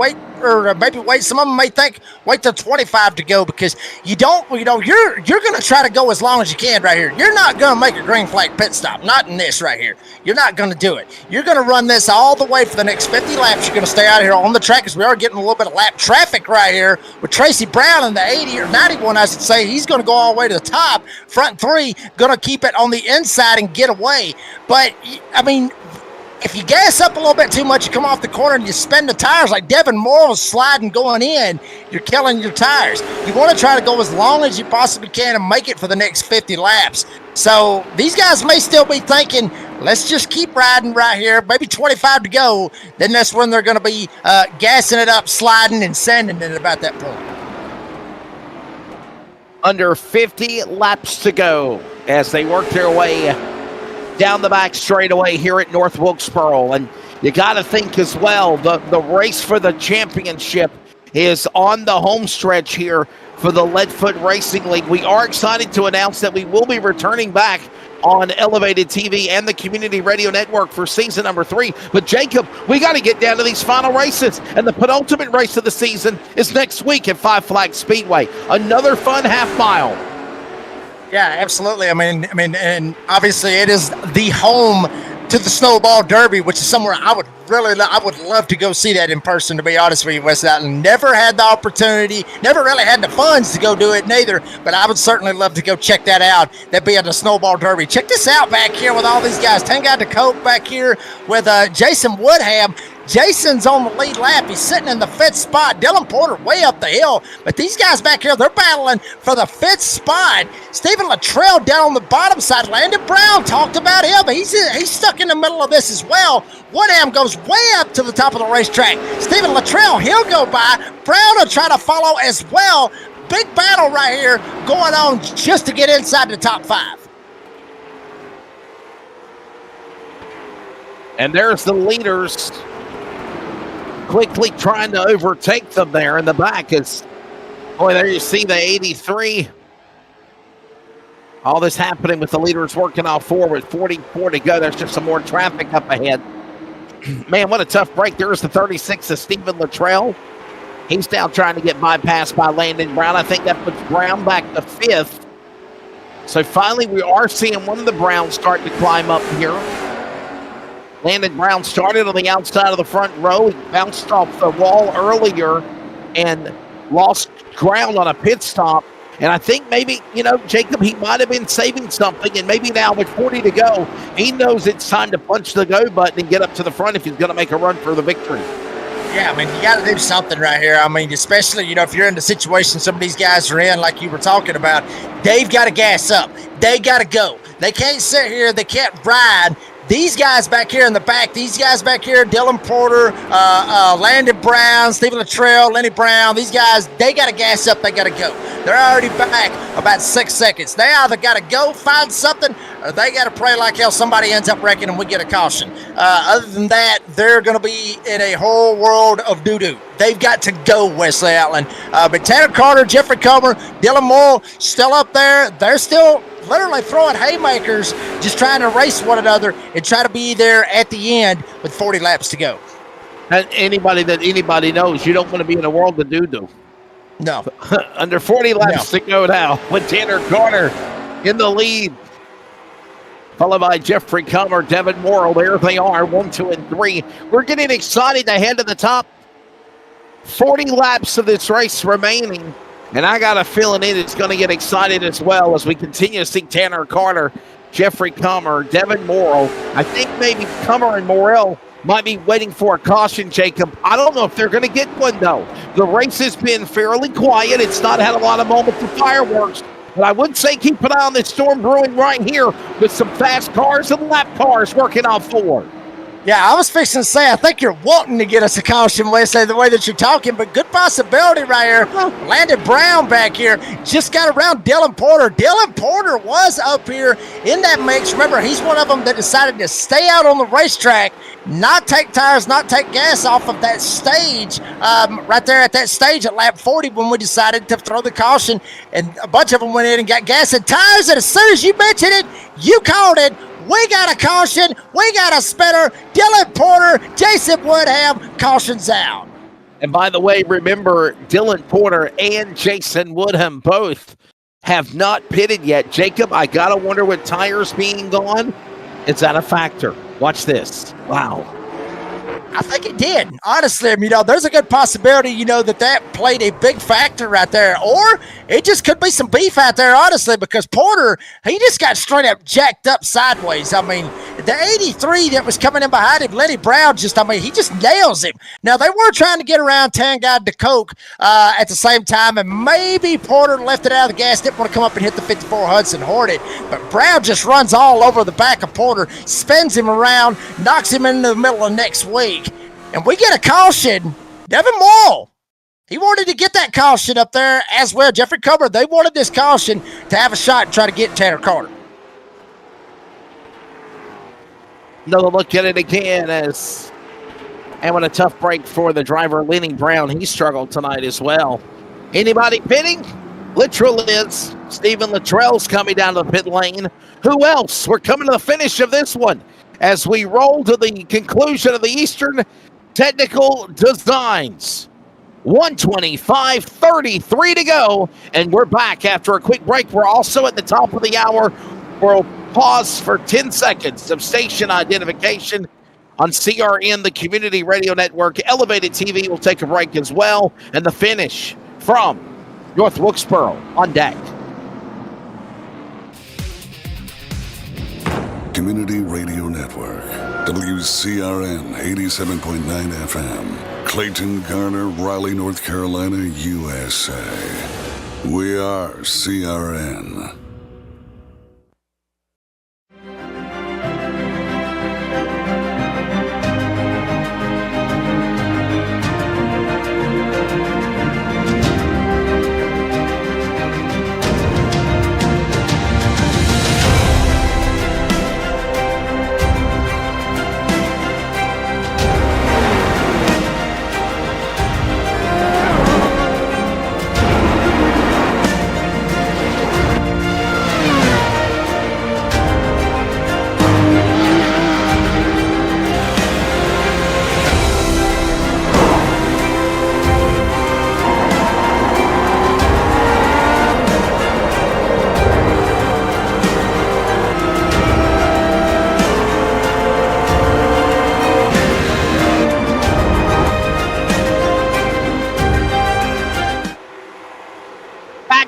or maybe wait. Some of them may think wait till 25 to go because you're going to try to go as long as you can right here. You're not going to make a green flag pit stop. Not in this right here. You're not going to do it. You're going to run this all the way for the next 50 laps. You're going to stay out here on the track because we are getting a little bit of lap traffic right here with Tracy Brown in the 80 or 91, I should say. He's going to go all the way to the top. Front three going to keep it on the inside and get away. But, I mean, if you gas up a little bit too much, you come off the corner and you spin the tires like Devin Moore was sliding going in, you're killing your tires. You want to try to go as long as you possibly can and make it for the next 50 laps. So these guys may still be thinking, let's just keep riding right here, maybe 25 to go. Then that's when they're going to be gassing it up, sliding and sanding it about that point. Under 50 laps to go as they work their way down the back straightaway here at North Wilkesboro. And you got to think as well, the race for the championship is on the home stretch here for the Leadfoot Racing League. We are excited to announce that we will be returning back on Elevated TV and the Community Radio Network for season number 3. But Jacob, we got to get down to these final races. And the penultimate race of the season is next week at Five Flags Speedway. Another fun half mile. Yeah, absolutely. I mean, and obviously it is the home to the Snowball Derby, which is somewhere I would love to go see that in person, to be honest with you, West Outland. Never had the opportunity, never really had the funds to go do it neither, but I would certainly love to go check that out. That being the Snowball Derby. Check this out back here with all these guys. Tank out to Coke back here with Jason Woodham. Jason's on the lead lap. He's sitting in the 5th spot. Dylan Porter way up the hill. But these guys back here, they're battling for the 5th spot. Stephen Luttrell down on the bottom side. Landon Brown talked about him. He's stuck in the middle of this as well. Woodham goes way up to the top of the racetrack. Stephen Luttrell, he'll go by. Brown will try to follow as well. Big battle right here going on just to get inside the top 5. And there's the leaders quickly trying to overtake them there in the back. Boy, there you see the 83. All this happening with the leaders working off forward. 44 to go. There's just some more traffic up ahead. Man, what a tough break. There's the 36 of Stephen Luttrell. He's now trying to get bypassed by Landon Brown. I think that puts Brown back to 5th. So finally, we are seeing one of the Browns start to climb up here. Landon Brown started on the outside of the front row. He bounced off the wall earlier and lost ground on a pit stop. And I think maybe, Jacob, he might have been saving something. And maybe now with 40 to go, he knows it's time to punch the go button and get up to the front if he's going to make a run for the victory. Yeah, I mean, you got to do something right here. I mean, especially, if you're in the situation some of these guys are in, like you were talking about, they've got to gas up. They got to go. They can't sit here. They can't ride. These guys back here in the back, Dylan Porter, Landon Brown, Stephen Luttrell, Lenny Brown, these guys, they got to gas up, they got to go. They're already back about 6 seconds. They either got to go find something or they got to pray like hell somebody ends up wrecking and we get a caution. Other than that, they're going to be in a whole world of doo-doo. They've got to go, Wesley Outland. But Tanner Carter, Jeffrey Comer, Dylan Moore still up there. They're still literally throwing haymakers, just trying to race one another and try to be there at the end with 40 laps to go. And anybody knows, you don't want to be in a world of doo-doo. No. Under 40 laps to go now with Tanner Carter in the lead. Followed by Jeffrey Comer, Devin Morrill. There they are, 1, 2, and 3. We're getting excited ahead of the top. 40 laps of this race remaining. And I got a feeling it is going to get excited as well as we continue to see Tanner Carter, Jeffrey Comer, Devin Morrill. I think maybe Comer and Morrill might be waiting for a caution, Jacob. I don't know if they're going to get one, though. The race has been fairly quiet. It's not had a lot of moments of fireworks. But I would say keep an eye on this storm brewing right here with some fast cars and lap cars working off forward. Yeah, I was fixing to say, I think you're wanting to get us a caution, Wesley, the way that you're talking, but good possibility right here. Landon Brown back here just got around Dylan Porter. Dylan Porter was up here in that mix. Remember, he's one of them that decided to stay out on the racetrack, not take tires, not take gas off of that stage, right there at that stage at lap 40 when we decided to throw the caution, and a bunch of them went in and got gas and tires, and as soon as you mentioned it, you called it. We got a caution. We got a spinner. Dylan Porter, Jason Woodham, caution's out. And by the way, remember, Dylan Porter and Jason Woodham both have not pitted yet. Jacob, I got to wonder with tires being gone, is that a factor? Watch this. Wow. I think it did. Honestly, there's a good possibility, that played a big factor right there. Or it just could be some beef out there, honestly, because Porter, he just got straight up jacked up sideways. The 83 that was coming in behind him, Lenny Brown, he just nails him. Now, they were trying to get around Tangod to Coke at the same time, and maybe Porter left it out of the gas, didn't want to come up and hit the 54 Hudson Hornet. But Brown just runs all over the back of Porter, spins him around, knocks him into the middle of next week. And we get a caution. Devin Morrill, he wanted to get that caution up there as well. Jeffrey Comer, they wanted this caution to have a shot and try to get Tanner Carter. Another look at it again and with a tough break for the driver, Lenny Brown. He struggled tonight as well. Anybody pitting? Littrell is. Stephen Littrell's coming down to the pit lane. Who else? We're coming to the finish of this one as we roll to the conclusion of the Eastern Technical Designs. 125.33 to go, and we're back after a quick break. We're also at the top of the hour. We'll pause for 10 seconds of station identification on CRN, the Community Radio Network. Elevated TV will take a break as well, and the finish from North Wilkesboro on deck. Community Radio Network, WCRN 87.9 FM, Clayton, Garner, Raleigh, North Carolina, USA. We are CRN.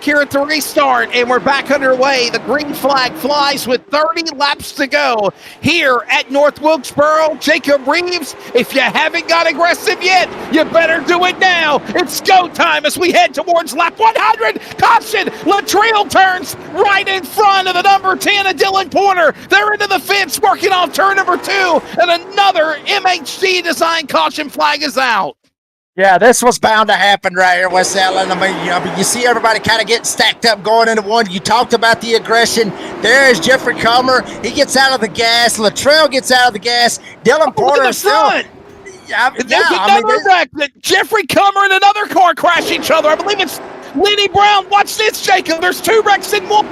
Here at the restart, and we're back underway. The green flag flies with 30 laps to go here at North Wilkesboro. Jacob Reeves, if you haven't got aggressive yet, you better do it now. It's go time as we head towards lap 100. Caution! Latrell turns right in front of the number 10 of Dylan Porter. They're into the fence, working off turn number 2, and another MHD design caution flag is out. Yeah, this was bound to happen right here, West Allen. You see everybody kind of getting stacked up going into one. You talked about the aggression. There is Jeffrey Comer. He gets out of the gas. Latrell gets out of the gas. Dylan Porter still. There's another wreck that Jeffrey Comer and another car crash each other. I believe it's Lenny Brown. Watch this, Jacob. There's 2 wrecks in one.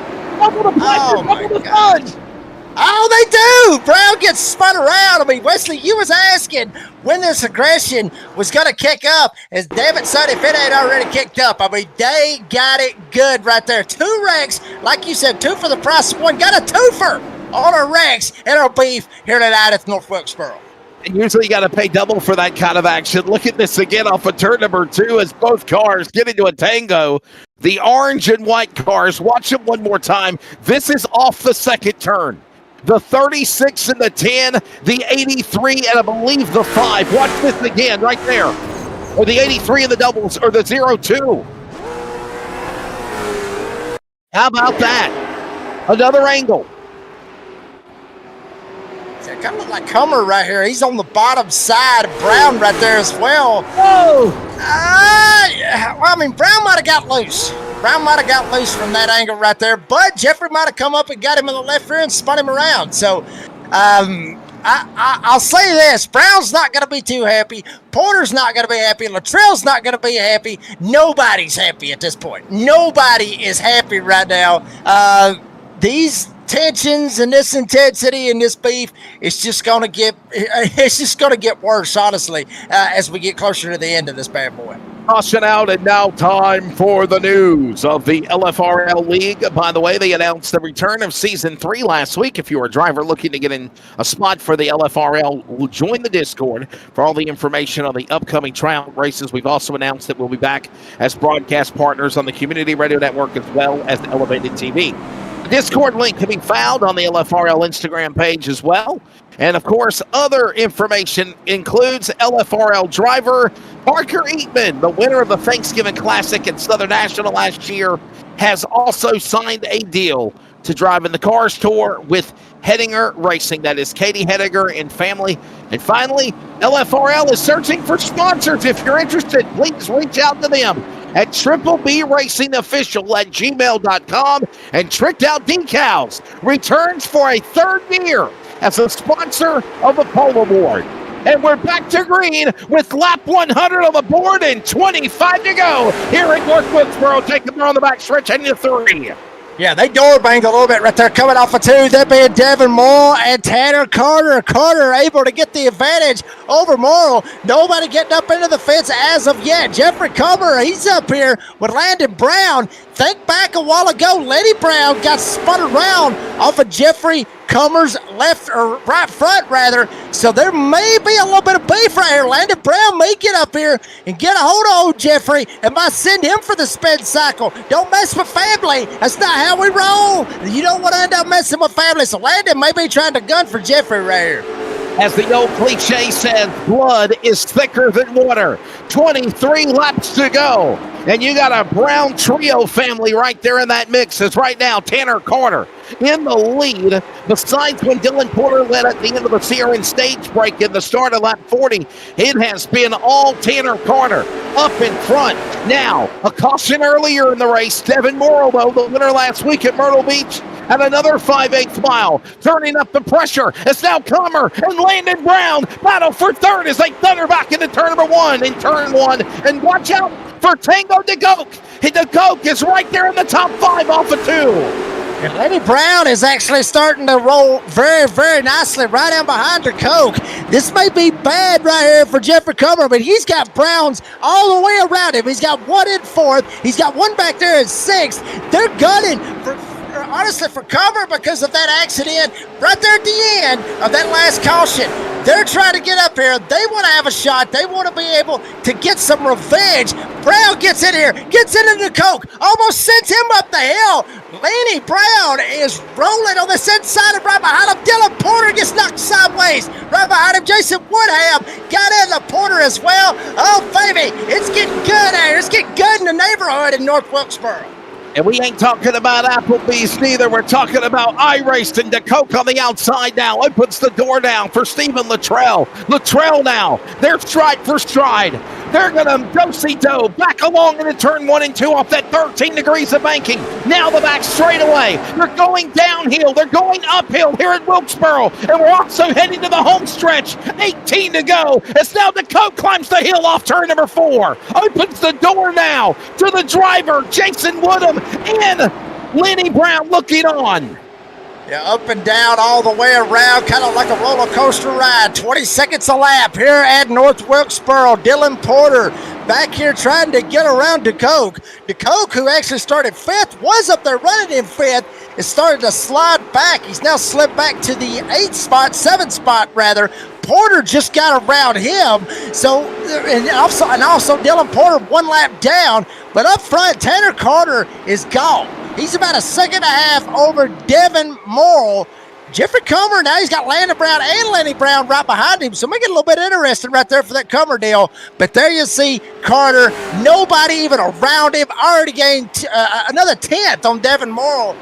Oh, they do! Brown gets spun around. Wesley, you was asking when this aggression was going to kick up. As damn it, son, if it ain't already kicked up. They got it good right there. 2 wrecks, like you said, 2 for the price of 1. Got a twofer on our wrecks and our beef here tonight at North Wilkesboro. And usually you got to pay double for that kind of action. Look at this again off of turn number 2 as both cars get into a tango. The orange and white cars, watch them one more time. This is off the second turn. The 36 and the 10, the 83 and I believe the 5. Watch this again right there. Or the 83 and the doubles, or the 02. How about that? Another angle. It kind of look like Comer right here. He's on the bottom side. Brown right there as well. Whoa! Brown might have got loose. Brown might have got loose from that angle right there, but Jeffrey might have come up and got him in the left rear and spun him around. So I'll say this. Brown's not going to be too happy. Porter's not going to be happy. Latrell's not going to be happy. Nobody's happy at this point. Nobody is happy right now. These tensions and this intensity and this beef, it's just going to get worse, honestly, as we get closer to the end of this bad boy. Caution out, and now time for the news of the LFRL League. By the way, they announced the return of Season 3 last week. If you're a driver looking to get in a spot for the LFRL, join the Discord for all the information on the upcoming tryout races. We've also announced that we'll be back as broadcast partners on the Community Radio Network as well as Elevated TV. The Discord link can be found on the LFRL Instagram page as well. And, of course, other information includes LFRL driver Parker Eatman, the winner of the Thanksgiving Classic at Southern National last year, has also signed a deal to drive in the Cars Tour with Hedinger Racing. That is Katie Hedinger and family. And finally, LFRL is searching for sponsors. If you're interested, please reach out to them at triplebRacingOfficial@gmail.com. And Tricked Out Decals returns for a third year as a sponsor of the Polo Board. And we're back to green with lap 100 on the board and 25 to go here at North Wilkesboro. Taking them on the back stretch heading to 3. Yeah, they door banged a little bit right there, coming off of 2. That being Devin Morrill and Tanner Carter. Carter able to get the advantage over Morrill. Nobody getting up into the fence as of yet. Jeffrey Comer, he's up here with Landon Brown. Think back a while ago, Lenny Brown got spun around off of Jeffrey Comer's left or right front, rather. So there may be a little bit of beef right here. Landon Brown may get up here and get a hold of old Jeffrey and might send him for the spin cycle. Don't mess with family. That's not how we roll. You don't want to end up messing with family. So Landon may be trying to gun for Jeffrey right here. As the old cliche says, blood is thicker than water. 23 laps to go. And you got a Brown Trio family right there in that mix. As right now, Tanner Carter in the lead. Besides when Dylan Porter led at the end of the CRN stage break in the start of lap 40, it has been all Tanner Carter up in front. Now, a caution earlier in the race. Devin Morrill, though, the winner last week at Myrtle Beach, at another 5/8 mile, turning up the pressure. It's now Comer and Landon Brown battle for third as they thunder back into turn number 1 in turn 1. And watch out for Tango DeGoke. DeGoke is right there in the top 5 off of 2. And Lenny Brown is actually starting to roll very, very nicely right down behind DeGoke. This may be bad right here for Jeffrey Comer, but he's got Browns all the way around him. He's got one in 4th. He's got one back there in 6th. They're gunning honestly for cover because of that accident right there at the end of that last caution. They're trying to get up here. They want to have a shot. They want to be able to get some revenge. Brown gets in here, gets into the Coke, almost sends him up the hill. Laney Brown is rolling on the inside and right behind him. Dylan Porter gets knocked sideways. Right behind him, Jason Woodham got in the Porter as well. Oh, baby, it's getting good out here. It's getting good in the neighborhood in North Wilkesboro. And we ain't talking about Applebee's neither. We're talking about Iracing. DeCoke on the outside now. Opens the door down for Stephen Luttrell. Luttrell now. They're stride for stride. They're going to do-si-do back along into turn 1 and 2 off that 13 degrees of banking. Now the back straightaway. They're going downhill. They're going uphill here at Wilkesboro. And we're also heading to the home stretch. 18 to go. As now DeCoke climbs the hill off turn number 4. Opens the door now to the driver, Jason Woodham, and Lenny Brown looking on. Yeah, up and down all the way around, kind of like a roller coaster ride. 20 seconds a lap here at North Wilkesboro. Dylan Porter back here trying to get around DeCoke. DeCoke, who actually started 5th, was up there running in 5th, is starting to slide back. He's now slipped back to the 7th spot rather. Porter just got around him. So, and also Dylan Porter 1 lap down. But up front, Tanner Carter is gone. He's about a second and a half over Devin Morrill. Jeffrey Comer, now he's got Landon Brown and Lenny Brown right behind him. So make it a little bit interesting right there for that Comer deal. But there you see Carter, nobody even around him. Already gained another 10th on Devin Morrill.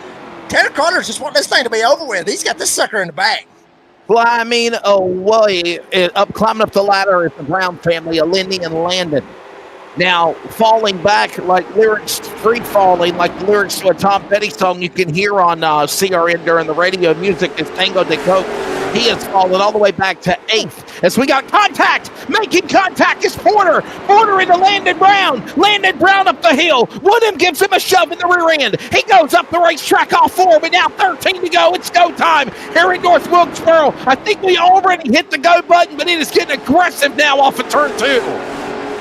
Tanner Carter's just wanting this thing to be over with. He's got this sucker in the bag. Well, I mean, climbing up the ladder is the Brown family, Lindy and Landon. Now, falling back like lyrics, free falling like lyrics to a Tom Petty song you can hear on CRN during the radio music is Tango DeCoke. He has fallen all the way back to 8th as we got contact. Making contact is Porter. Porter into Landon Brown. Landon Brown up the hill. Woodham gives him a shove in the rear end. He goes up the racetrack off 4, but now 13 to go. It's go time here in North Wilkesboro. I think we already hit the go button, but it is getting aggressive now off of turn 2.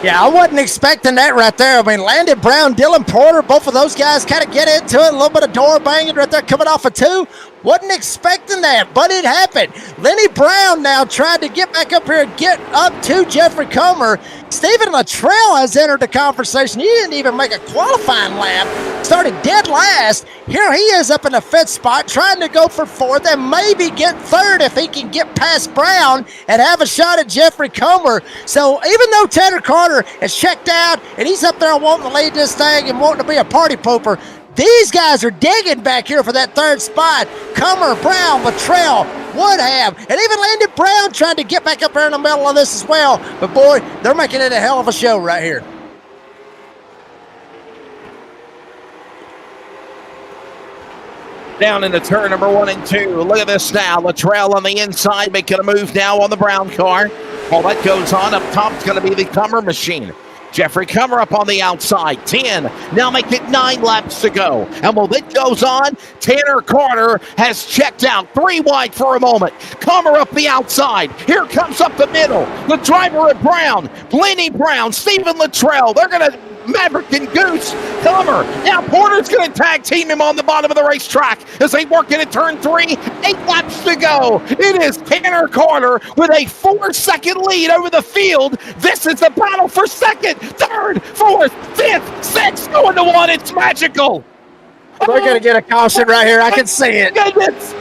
Yeah, I wasn't expecting that right there. I mean, Landon Brown, Dylan Porter, both of those guys kind of get into it. A little bit of door banging right there coming off of 2. Wasn't expecting that, but it happened. Lenny Brown now tried to get back up here and get up to Jeffrey Comer. Stephen Luttrell has entered the conversation. He didn't even make a qualifying lap. Started dead last. Here he is up in the 5th spot trying to go for 4th and maybe get 3rd if he can get past Brown and have a shot at Jeffrey Comer. So even though Tanner Carter has checked out and he's up there wanting to lead this thing and wanting to be a party pooper, these guys are digging back here for that 3rd spot. Comer, Brown, Luttrell, Woodham, and even Landon Brown trying to get back up there in the middle of this as well. But boy, they're making it a hell of a show right here. Down into turn number 1 and 2. Look at this now. Luttrell on the inside making a move now on the Brown car. All that goes on up top is going to be the Comer machine. Jeffrey Comer up on the outside, 10. Now make it 9 laps to go. And while it goes on, Tanner Carter has checked out 3 wide for a moment. Comer up the outside. Here comes up the middle. The driver of Brown, Lenny Brown, Stephen Luttrell. They're going to Maverick and Goose. Comer. Now Porter's going to tag team him on the bottom of the racetrack as they work in at turn 3. 8 laps to go. It is Tanner Carter with a 4-second lead over the field. This is the battle for 2nd, 3rd, 4th, 5th, 6th, going to 1. It's magical. They're going to get a caution right here. I can see it. Goodness.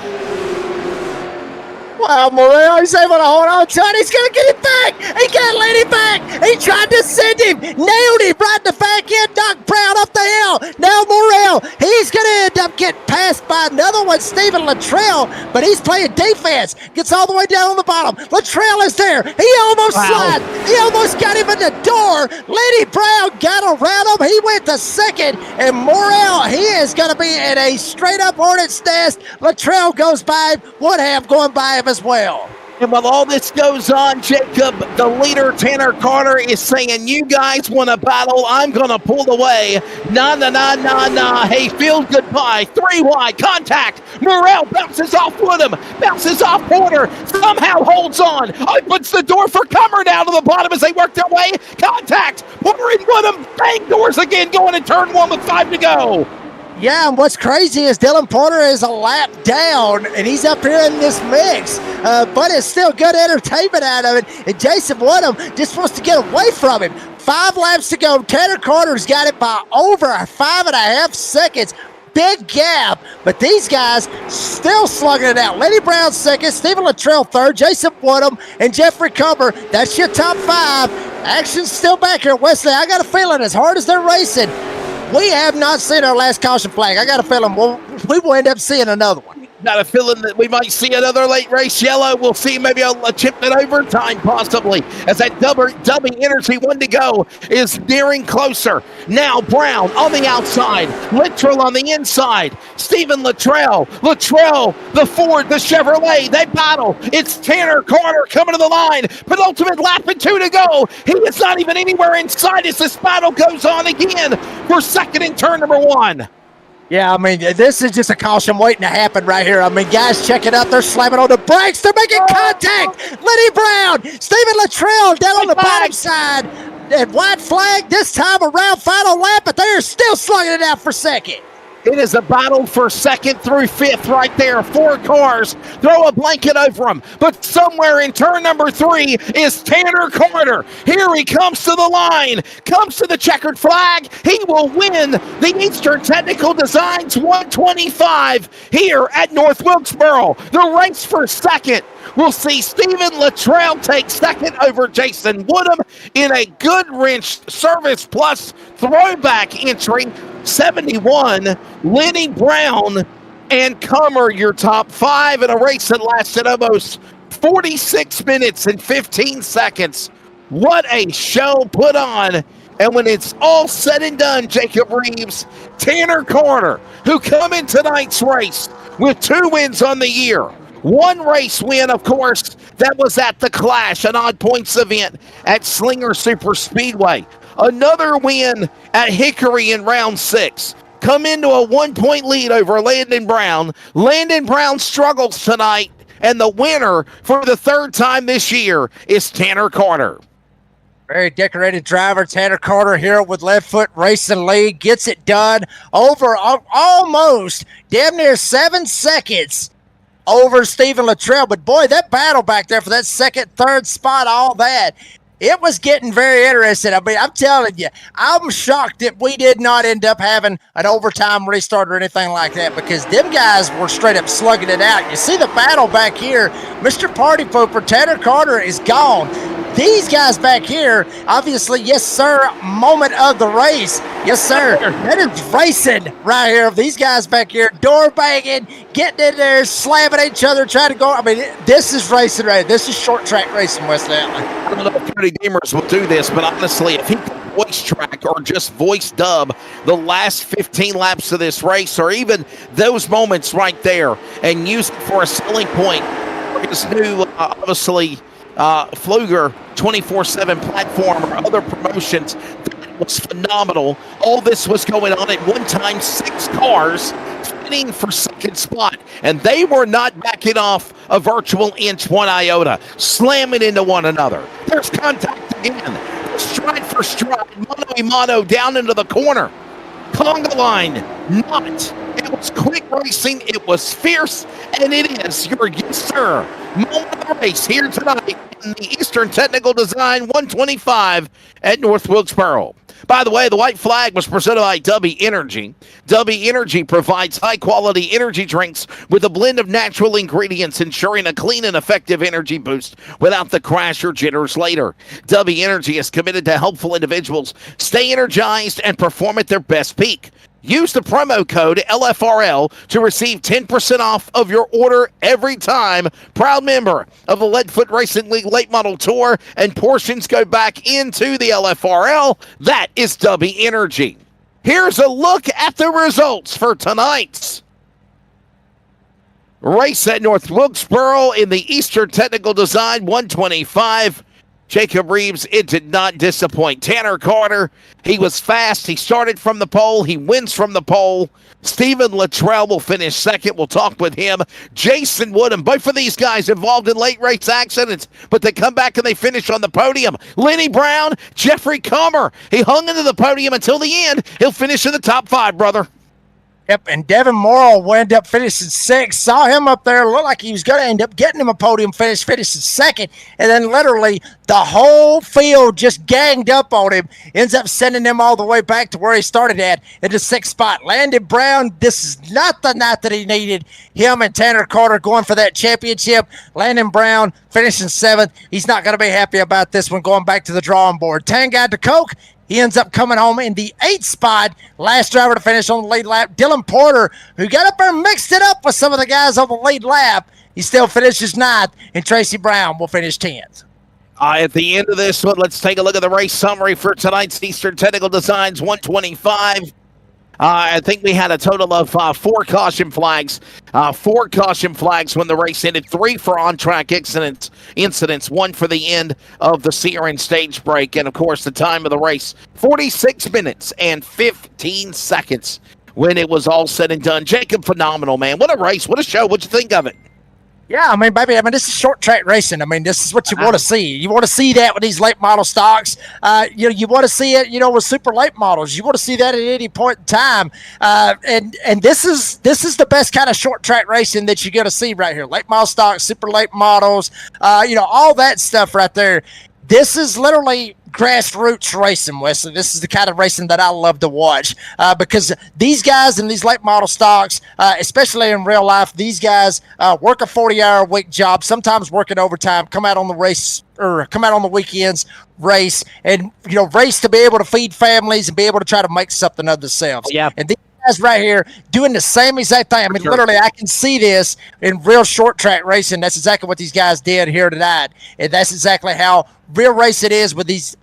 Wow, Morel, he's able to hold on to it. He's going to get it back. He can't let it back. He tried to send him. Nailed him right in the back end. Doc Brown up the hill. Now Morel, he's going to end up getting passed by another one, Stephen Luttrell, but he's playing defense. Gets all the way down on the bottom. Luttrell is there. He almost slid. He almost got him in the door. Lenny Brown got around him. He went to 2nd, and Morel, he is going to be in a straight-up hornet's nest. Luttrell goes by him. Woodham going by him as well. And while all this goes on, Jacob, the leader, Tanner Carter, is saying, you guys want a battle, I'm going to pull away. Nah. Hey, field goodbye. 3 wide, contact. Morel bounces off Woodham, bounces off Porter, somehow holds on. Opens the door for Comer down to the bottom as they work their way. Contact. Porter and Woodham, bang doors again, going to turn 1 with 5 to go. Yeah, and what's crazy is Dylan Porter is a lap down, and he's up here in this mix. But it's still good entertainment out of it. And Jason Woodham just wants to get away from him. 5 laps to go. Tanner Carter's got it by over 5.5 seconds. Big gap, but these guys still slugging it out. Lenny Brown 2nd, Stephen Luttrell 3rd, Jason Woodham, and Jeffrey Comer. That's your top 5. Action's still back here. Wesley, I got a feeling as hard as they're racing, we have not seen our last caution flag. I got a feeling we will end up seeing another one. Got a feeling that we might see another late race yellow. We'll see maybe a chip in overtime possibly as that dummy energy 1 to go is nearing closer. Now Brown on the outside, Luttrell on the inside, Stephen Luttrell, the Ford, the Chevrolet, they battle. It's Tanner Carter coming to the line. Penultimate lap and 2 to go. He is not even anywhere inside as this battle goes on again for 2nd in turn number 1. Yeah, I mean, this is just a caution waiting to happen right here. I mean, guys, check it out. They're slamming on the brakes. They're making contact. Lenny Brown, Stephen Luttrell down on the bottom side. And white flag this time around final lap, but they're still slugging it out for 2nd. It is a battle for 2nd through 5th right there. 4 cars. Throw a blanket over them. But somewhere in turn number 3 is Tanner Carter. Here he comes to the line. Comes to the checkered flag. He will win the Eastern Technical Designs 125 here at North Wilkesboro. The race for 2nd. We'll see Stephen Luttrell take 2nd over Jason Woodham in a good wrench service plus throwback entry. 71, Lenny Brown and Comer, your top 5 in a race that lasted almost 46 minutes and 15 seconds. What a show put on. And when it's all said and done, Jacob Reeves, Tanner Carter, who come in tonight's race with 2 wins on the year, One race win, of course, that was at the Clash, an odd points event at Slinger Super Speedway. Another win at Hickory in round 6. Come into a 1-point lead over Landon Brown. Landon Brown struggles tonight, and the winner for the 3rd time this year is Tanner Carter. Very decorated driver, Tanner Carter here with Left Foot Racing League. Gets it done over almost damn near 7 seconds over Stephen Luttrell. But boy, that battle back there for that 2nd, 3rd spot, all that, it was getting very interesting. I mean, I'm telling you, I'm shocked that we did not end up having an overtime restart or anything like that, because them guys were straight up slugging it out. You see the battle back here. Mr. Party Pooper, Tanner Carter, is gone. These guys back here, obviously, yes, sir, moment of the race. Yes, sir. That is racing right here. These guys back here, door banging, getting in there, slamming each other, trying to go. I mean, this is racing right here. This is short track racing, Wesley Allen. I don't know if Cody Demers will do this, but honestly, if he could voice track or just voice dub the last 15 laps of this race, or even those moments right there, and use it for a selling point for his new, obviously, Fluger 24/7 platform or other promotions, that was phenomenal. All this was going on at one time, 6 cars fighting for 2nd spot, and they were not backing off a virtual inch 1 iota, slamming into one another. There's contact again, stride for stride, mano a mano down into the corner. Conga line, not. It was quick racing, it was fierce, and it is your, yes sir, moment of the race here tonight in the Eastern Technical Design 125 at North Wilkesboro. By the way, the white flag was presented by W Energy. W Energy provides high-quality energy drinks with a blend of natural ingredients, ensuring a clean and effective energy boost without the crash or jitters later. W Energy is committed to helpful individuals stay energized and perform at their best peak. Use the promo code LFRL to receive 10% off of your order every time. Proud member of the Leadfoot Racing League Late Model Tour, and portions go back into the LFRL. That is W Energy. Here's a look at the results for tonight's race at North Wilkesboro in the Eastern Technical Design 125. Jacob Reeves, it did not disappoint. Tanner Carter, he was fast. He started from the pole. He wins from the pole. Stephen Luttrell will finish 2nd. We'll talk with him. Jason Woodham, both of these guys involved in late race accidents, but they come back and they finish on the podium. Lenny Brown, Jeffrey Comer, he hung into the podium until the end. He'll finish in the top 5, brother. Yep, and Devin Morrill will end up finishing 6th. Saw him up there, looked like he was going to end up getting him a podium finish, finishing 2nd, and then literally the whole field just ganged up on him, ends up sending him all the way back to where he started at in the 6th spot. Landon Brown, this is not the night that he needed. Him and Tanner Carter going for that championship. Landon Brown finishing 7th. He's not going to be happy about this one, going back to the drawing board. Tangad to Coke, he ends up coming home in the 8th spot. Last driver to finish on the lead lap, Dylan Porter, who got up there and mixed it up with some of the guys on the lead lap. He still finishes 9th, and Tracy Brown will finish 10th. At the end of this one, let's take a look at the race summary for tonight's Eastern Technical Designs 125. I think we had a total of 4 caution flags. 4 caution flags when the race ended. 3 for on-track incidents. 1 for the end of the Sierra stage break. And, of course, the time of the race, 46 minutes and 15 seconds when it was all said and done. Jacob, phenomenal, man. What a race. What a show. What'd you think of it? Yeah, I mean, baby, this is short track racing. I mean, this is what you want to see. You want to see that with these late model stocks. You want to see it, with super late models. You want to see that at any point in time. And this is the best kind of short track racing that you're going to see right here. Late model stocks, super late models, all that stuff right there. This is literally grassroots racing, Wesley. This is the kind of racing that I love to watch because these guys in these late model stocks, especially in real life, these guys work a 40-hour-a-week job, sometimes working overtime, come out on the race or come out on the weekends, race, and race to be able to feed families and be able to try to make something of themselves. Yeah. And these guys right here doing the same exact thing. I mean, literally, I can see this in real short track racing. That's exactly what these guys did here tonight, and that's exactly how real race it is with these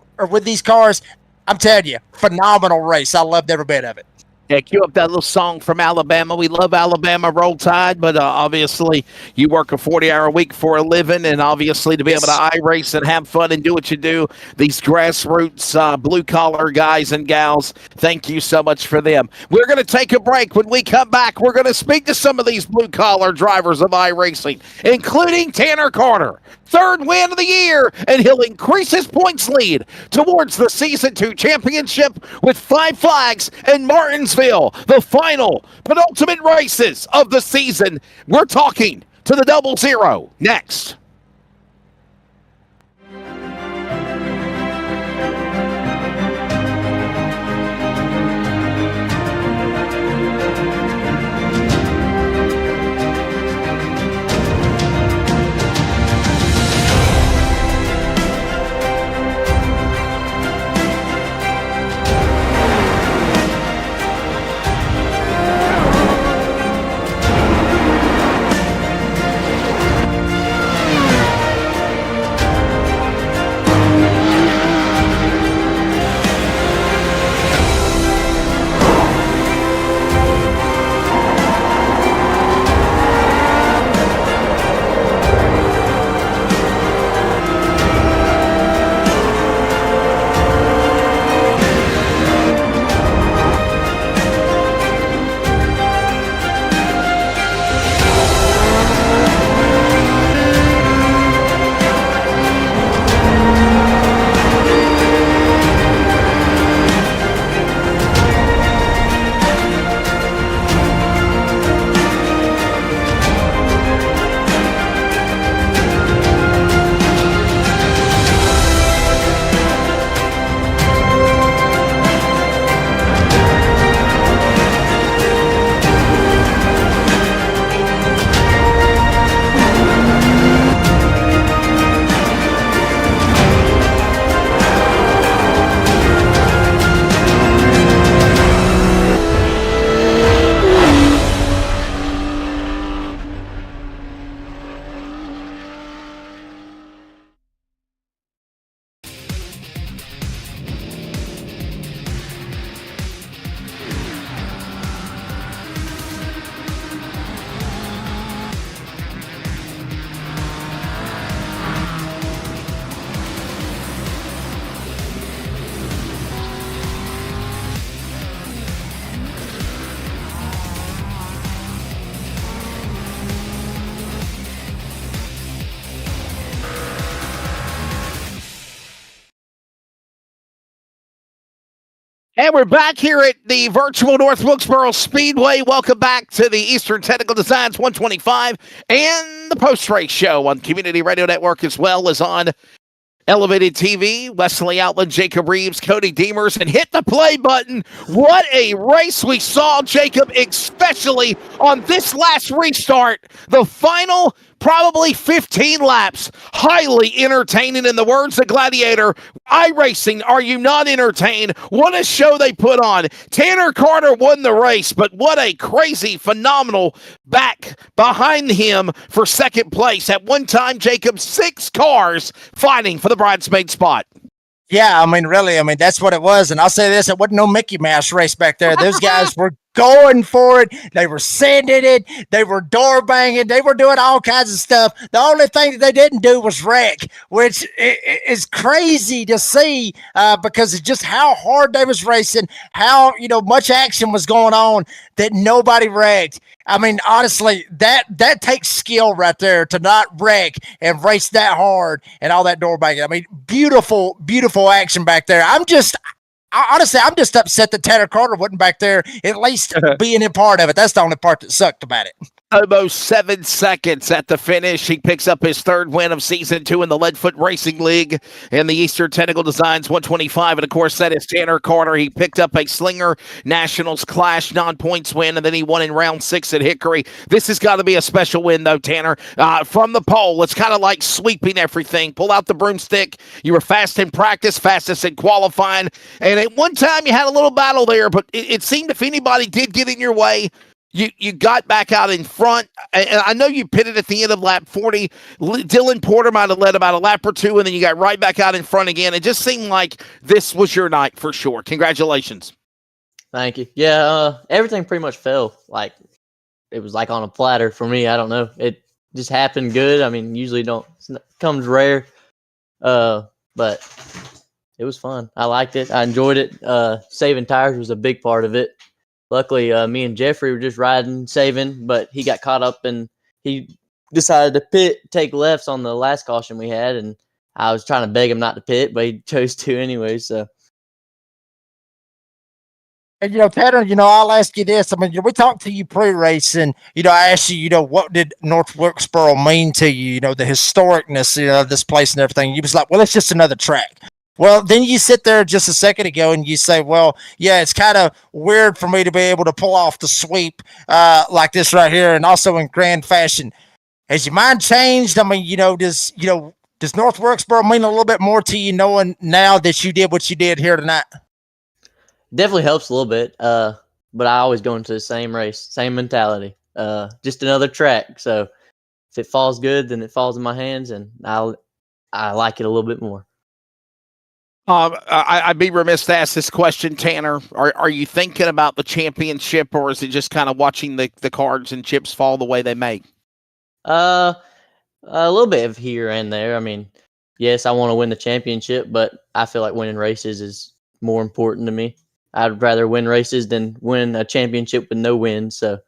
cars. I'm telling you, phenomenal race. I loved every bit of it. Yeah, cue up that little song from Alabama. We love Alabama, Roll Tide, but obviously you work a 40-hour week for a living, and obviously to be able to iRace and have fun and do what you do, these grassroots blue-collar guys and gals, thank you so much for them. We're going to take a break. When we come back, we're going to speak to some of these blue-collar drivers of iRacing, including Tanner Carter. Third win of the year, and he'll increase his points lead towards the Season 2 championship with 5 flags in Martinsville, the final penultimate races of the season. We're talking to the 00 next. And we're back here at the virtual North Wilkesboro Speedway. Welcome back to the Eastern Technical Designs 125 and the post-race show on Community Radio Network, as well as on Elevated TV. Wesley Outland, Jacob Reeves, Cody Deemers, and hit the play button. What a race we saw, Jacob, especially on this last restart. The final probably 15 laps. Highly entertaining, in the words of Gladiator. iRacing, are you not entertained? What a show they put on. Tanner Carter won the race, but what a crazy, phenomenal back behind him for second place. At one time, Jacob, 6 cars fighting for the bridesmaid spot. Yeah, I mean, really, that's what it was. And I'll say this, it wasn't no Mickey Mouse race back there. Those guys were going for it. They were sanding it. They were door banging. They were doing all kinds of stuff. The only thing that they didn't do was wreck, which is crazy to see because it's just how hard they was racing, how, much action was going on that nobody wrecked. I mean, honestly, that takes skill right there to not wreck and race that hard and all that door banging. I mean, beautiful, beautiful action back there. I'm just upset that Tanner Carter wasn't back there, at least being a part of it. That's the only part that sucked about it. Almost 7 seconds at the finish. He picks up his 3rd win of Season 2 in the Leadfoot Racing League in the Eastern Technical Designs 125. And, of course, that is Tanner Carter. He picked up a Slinger Nationals Clash non-points win, and then he won in round 6 at Hickory. This has got to be a special win, though, Tanner. From the pole, it's kind of like sweeping everything. Pull out the broomstick. You were fast in practice, fastest in qualifying. And at one time, you had a little battle there, but it seemed if anybody did get in your way, You got back out in front, and I know you pitted at the end of lap 40. Dylan Porter might have led about a lap or two, and then you got right back out in front again. It just seemed like this was your night for sure. Congratulations. Thank you. Yeah, everything pretty much fell. Like, it was like on a platter for me. I don't know. It just happened good. I mean, usually comes rare. But it was fun. I liked it. I enjoyed it. Saving tires was a big part of it. Luckily, me and Jeffrey were just riding, saving, but he got caught up and he decided to take lefts on the last caution we had, and I was trying to beg him not to pit, but he chose to anyway. So. And, Tanner, I'll ask you this. I mean, we talked to you pre-racing. I asked you, what did North Wilkesboro mean to you? The historicness, of this place and everything. You was like, well, it's just another track. Well, then you sit there just a second ago and you say, well, yeah, it's kind of weird for me to be able to pull off the sweep like this right here, and also in grand fashion. Has your mind changed? I mean, does North Wilkesboro mean a little bit more to you knowing now that you did what you did here tonight? Definitely helps a little bit, but I always go into the same race, same mentality. Just another track. So if it falls good, then it falls in my hands, and I like it a little bit more. I'd be remiss to ask this question, Tanner. Are you thinking about the championship, or is it just kind of watching the cards and chips fall the way they may? A little bit of here and there. I mean, yes, I want to win the championship, but I feel like winning races is more important to me. I'd rather win races than win a championship with no wins. So,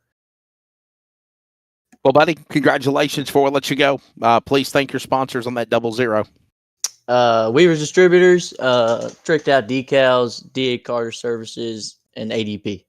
well, buddy, congratulations. Before I let you go, please thank your sponsors on that 00. Weaver's Distributors, Tricked Out Decals, DA Carter Services, and ADP.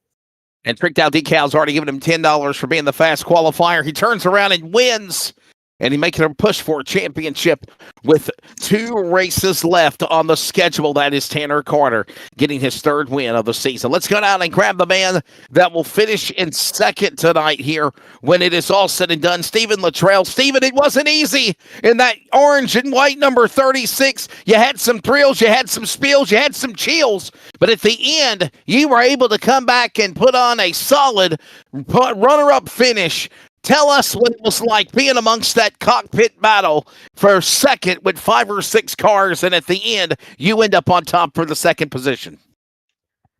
And Tricked Out Decals already given him $10 for being the fast qualifier. He turns around and wins. And he's making a push for a championship with 2 races left on the schedule. That is Tanner Carter getting his 3rd win of the season. Let's go down and grab the man that will finish in 2nd tonight here when it is all said and done. Stephen Luttrell. Stephen, it wasn't easy in that orange and white number 36. You had some thrills, you had some spills, you had some chills. But at the end, you were able to come back and put on a solid runner-up finish. Tell us what it was like being amongst that cockpit battle for 2nd with 5 or 6 cars, and at the end, you end up on top for the 2nd position.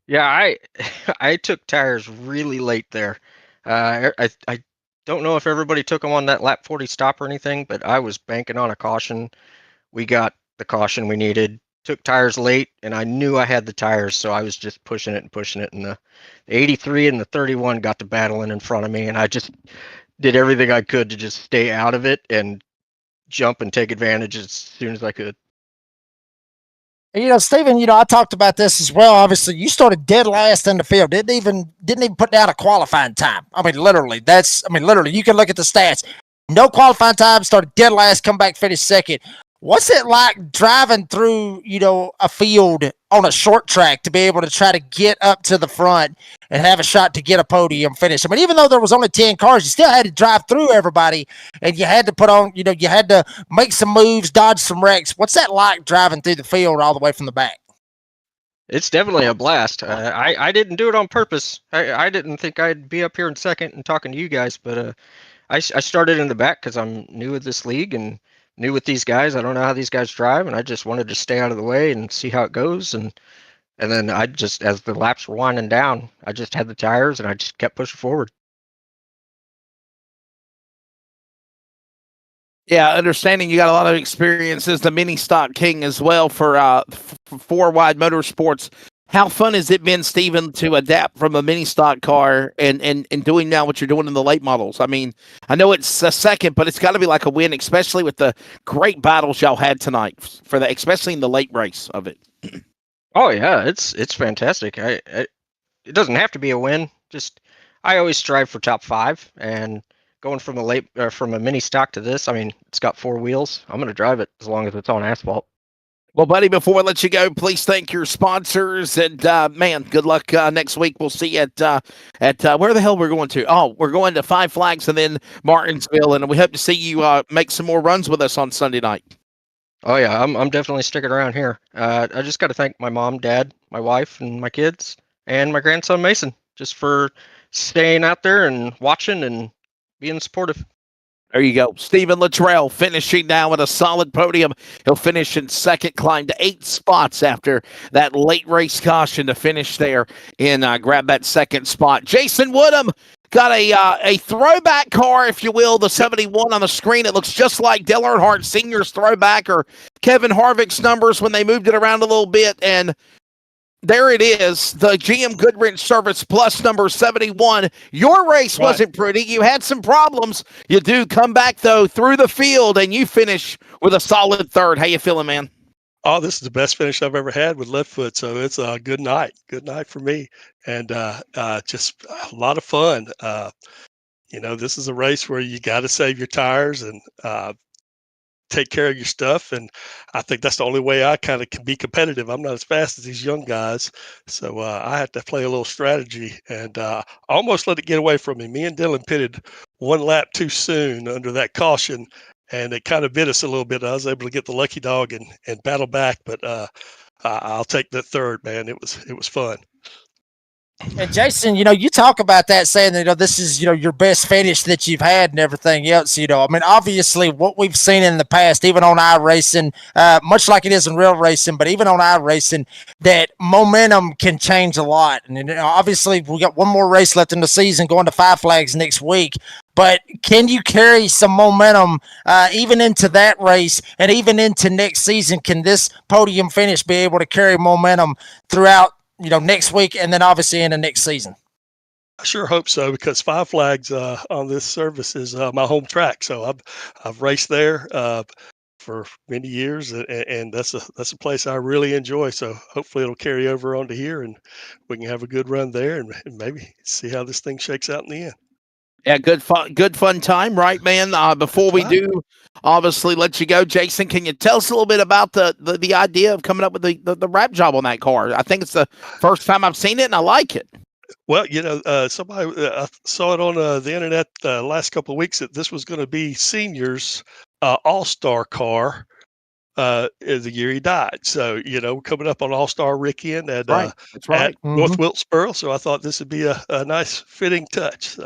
Yeah, I took tires really late there. I don't know if everybody took them on that lap 40 stop or anything, but I was banking on a caution. We got the caution we needed. Took tires late, and I knew I had the tires, so I was just pushing it. And the 83 and the 31 got to battling in front of me, and I just did everything I could to just stay out of it and jump and take advantage as soon as I could. And, Stephen, I talked about this as well. Obviously, you started dead last in the field. Didn't even put down a qualifying time. I mean, literally, you can look at the stats. No qualifying time, started dead last, come back, finish 2nd. What's it like driving through, a field on a short track to be able to try to get up to the front and have a shot to get a podium finish? I mean, even though there was only 10 cars, you still had to drive through everybody, and you had to put on, you had to make some moves, dodge some wrecks. What's that like driving through the field all the way from the back? It's definitely a blast. I didn't do it on purpose. I didn't think I'd be up here in 2nd and talking to you guys, but I started in the back because I'm new at this league and new with these guys. I don't know how these guys drive, and I just wanted to stay out of the way and see how it goes. And then I just, as the laps were winding down, I just had the tires and I just kept pushing forward. Yeah, understanding you got a lot of experience as the mini stock king as well for 4 Wide Motorsports. How fun has it been, Stephen, to adapt from a mini stock car and doing now what you're doing in the late models? I mean, I know it's a 2nd, but it's got to be like a win, especially with the great battles y'all had tonight for the, especially in the late race of it. Oh yeah, it's fantastic. It doesn't have to be a win. Just I always strive for top 5, and going from a mini stock to this, I mean, it's got 4 wheels. I'm gonna drive it as long as it's on asphalt. Well, buddy, before I let you go, please thank your sponsors. And, man, good luck next week. We'll see you at where the hell we're going to. Oh, we're going to Five Flags and then Martinsville. And we hope to see you make some more runs with us on Sunday night. Oh, yeah, I'm definitely sticking around here. I just got to thank my mom, dad, my wife, and my kids, and my grandson, Mason, just for staying out there and watching and being supportive. There you go. Stephen Luttrell finishing now with a solid podium. He'll finish in second, climb to 8 spots after that late race caution to finish there and grab that second spot. Jason Woodham got a throwback car, if you will, the 71 on the screen. It looks just like Dale Earnhardt Sr.'s throwback or Kevin Harvick's numbers when they moved it around a little bit. And there it is, the GM Goodwrench Service Plus number 71. Your race wasn't pretty. You had some problems. You do come back, though, through the field, and you finish with a solid third. How you feeling, man? Oh, this is the best finish I've ever had with Leadfoot, so it's a good night. Good night for me, and just a lot of fun. This is a race where you got to save your tires and take care of your stuff, and I think that's the only way I kind of can be competitive. I'm not as fast as these young guys, so I had to play a little strategy, and almost let it get away from me. Me and Dylan pitted one lap too soon under that caution, and it kind of bit us a little bit. I was able to get the lucky dog and battle back, but I'll take the third, man. It was fun. And Jason, you talk about that saying that, this is, your best finish that you've had and everything else, obviously what we've seen in the past, even on iRacing, much like it is in real racing, but even on iRacing, that momentum can change a lot. And obviously we got one more race left in the season going to Five Flags next week. But can you carry some momentum even into that race and even into next season? Can this podium finish be able to carry momentum throughout next week, and then obviously in the next season? I sure hope so, because Five Flags on this service is my home track. So I've raced there for many years, and that's a place I really enjoy. So hopefully it'll carry over onto here, and we can have a good run there, and maybe see how this thing shakes out in the end. Yeah, good fun time, right, man? Before we do, obviously, let you go, Jason, can you tell us a little bit about the idea of coming up with the wrap job on that car? I think it's the first time I've seen it, and I like it. Well, somebody I saw it on the internet last couple of weeks that this was going to be Senior's all-star car the year he died. So, coming up on All-Star weekend at North Wilkesboro. So I thought this would be a nice fitting touch. So.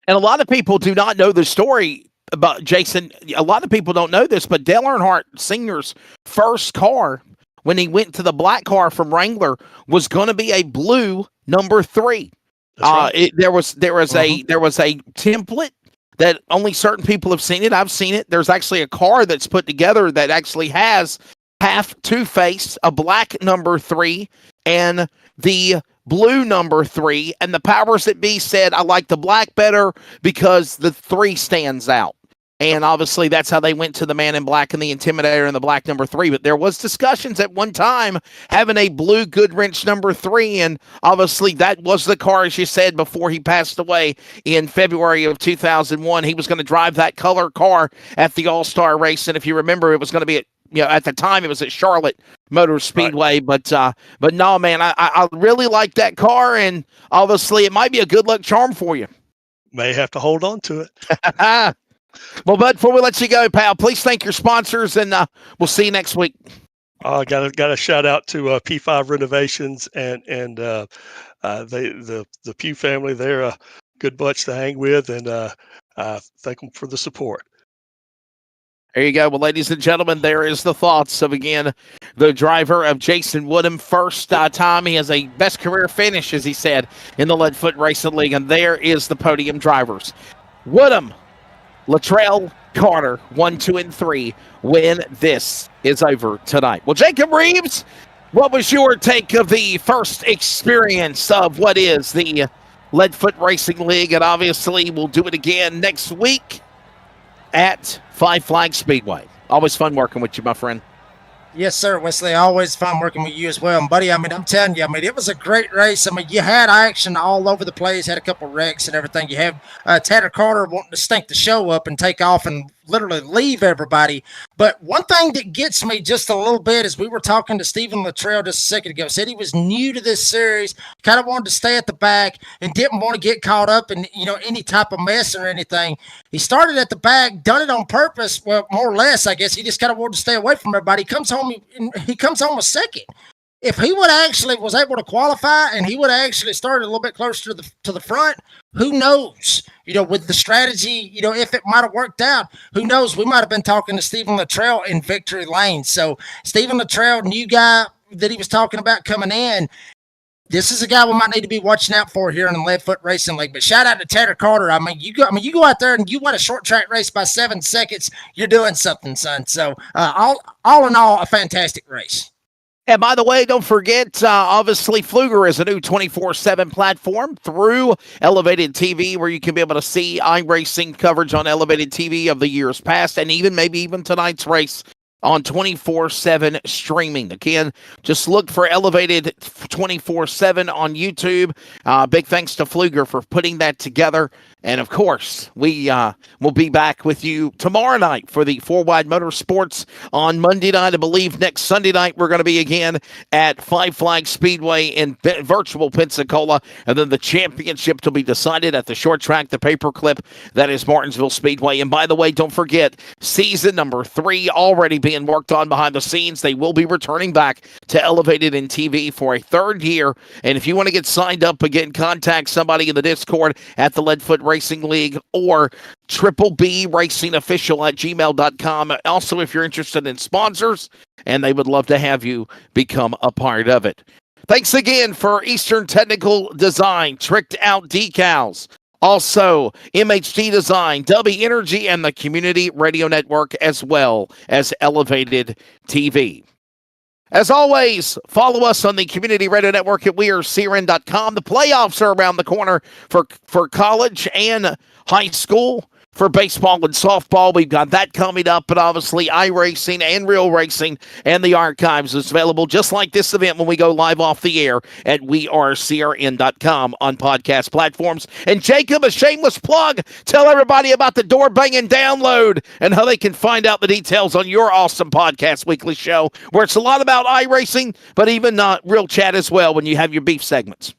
And a lot of people do not know the story about Jason. A lot of people don't know this, but Dale Earnhardt Sr.'s first car, when he went to the black car from Wrangler, was going to be a blue number 3. Right. There was a template that only certain people have seen it. I've seen it. There's actually a car that's put together that actually has half two-face, a black number 3, and the blue number 3, and the powers that be said, I like the black better because the 3 stands out. And obviously that's how they went to the Man in Black and the Intimidator and the black number 3. But there was discussions at one time having a blue Goodwrench number 3, and obviously that was the car, as you said, before he passed away in February of 2001. He was going to drive that color car at the All-Star race, and if you remember, it was going to be at the time it was at Charlotte Motor Speedway, right. but no, man, I really like that car, and obviously it might be a good luck charm for you. May have to hold on to it. Well, Bud, before we let you go, pal, please thank your sponsors, and we'll see you next week. Got a shout out to P5 Renovations and the Pugh family. They're a good bunch to hang with, and thank them for the support. There you go. Well, ladies and gentlemen, there is the thoughts of, again, the driver of Jason Woodham. First time he has a best career finish, as he said, in the Leadfoot Racing League. And there is the podium drivers. Woodham, Luttrell, Carter, 1, 2, and 3 when this is over tonight. Well, Jacob Reeves, what was your take of the first experience of what is the Leadfoot Racing League? And obviously, we'll do it again next week at Five Flags Speedway. Always fun working with you, my friend. Yes, sir, Wesley. Always fun working with you as well. And, buddy, I'm telling you, it was a great race. You had action all over the place, had a couple wrecks and everything. You have Tanner Carter wanting to stink the show up and take off and literally leave everybody. But one thing that gets me just a little bit is we were talking to Stephen Luttrell just a second ago, said he was new to this series, kind of wanted to stay at the back and didn't want to get caught up in, any type of mess or anything. He started at the back, done it on purpose. Well, more or less, I guess. He just kind of wanted to stay away from everybody. He comes home a second. if he would actually was able to qualify and he would actually started a little bit closer to the front, who knows? With the strategy, if it might have worked out, who knows? We might have been talking to Stephen Luttrell in victory lane. So Stephen Luttrell, new guy that he was talking about coming in. This is a guy we might need to be watching out for here in the Leadfoot Racing League. But shout out to Tanner Carter. You go out there and you win a short track race by 7 seconds, you're doing something, son. So all in all, a fantastic race. And by the way, don't forget, obviously, Fluger is a new 24/7 platform through Elevated TV, where you can be able to see iRacing coverage on Elevated TV of the years past, and maybe even tonight's race on 24/7 streaming. Again, just look for Elevated 24/7 on YouTube. Big thanks to Fluger for putting that together. And of course, we will be back with you tomorrow night for the 4Wide Motorsports on Monday night. I believe next Sunday night we're going to be again at Five Flags Speedway in virtual Pensacola. And then the championship to be decided at the short track, the paperclip, that is Martinsville Speedway. And by the way, don't forget, season number 3 already being worked on behind the scenes. They will be returning back to Elevated in TV for a 3rd year. And if you want to get signed up again, contact somebody in the Discord at the Leadfoot Racing League or BB Racing Official at gmail.com. Also, if you're interested in sponsors, and they would love to have you become a part of it. Thanks again for Eastern Technical Design, Tricked Out Decals. Also, MHD Design, W Energy, and the Community Radio Network, as well as Elevated TV. As always, follow us on the Community Radio Network at wearecrn.com. The playoffs are around the corner for college and high school. For baseball and softball, we've got that coming up, but obviously iRacing and Real Racing and the archives is available, just like this event when we go live off the air at wearecrn.com on podcast platforms. And Jacob, a shameless plug, tell everybody about the door banging download and how they can find out the details on your awesome podcast weekly show, where it's a lot about iRacing, but even real chat as well when you have your beef segments.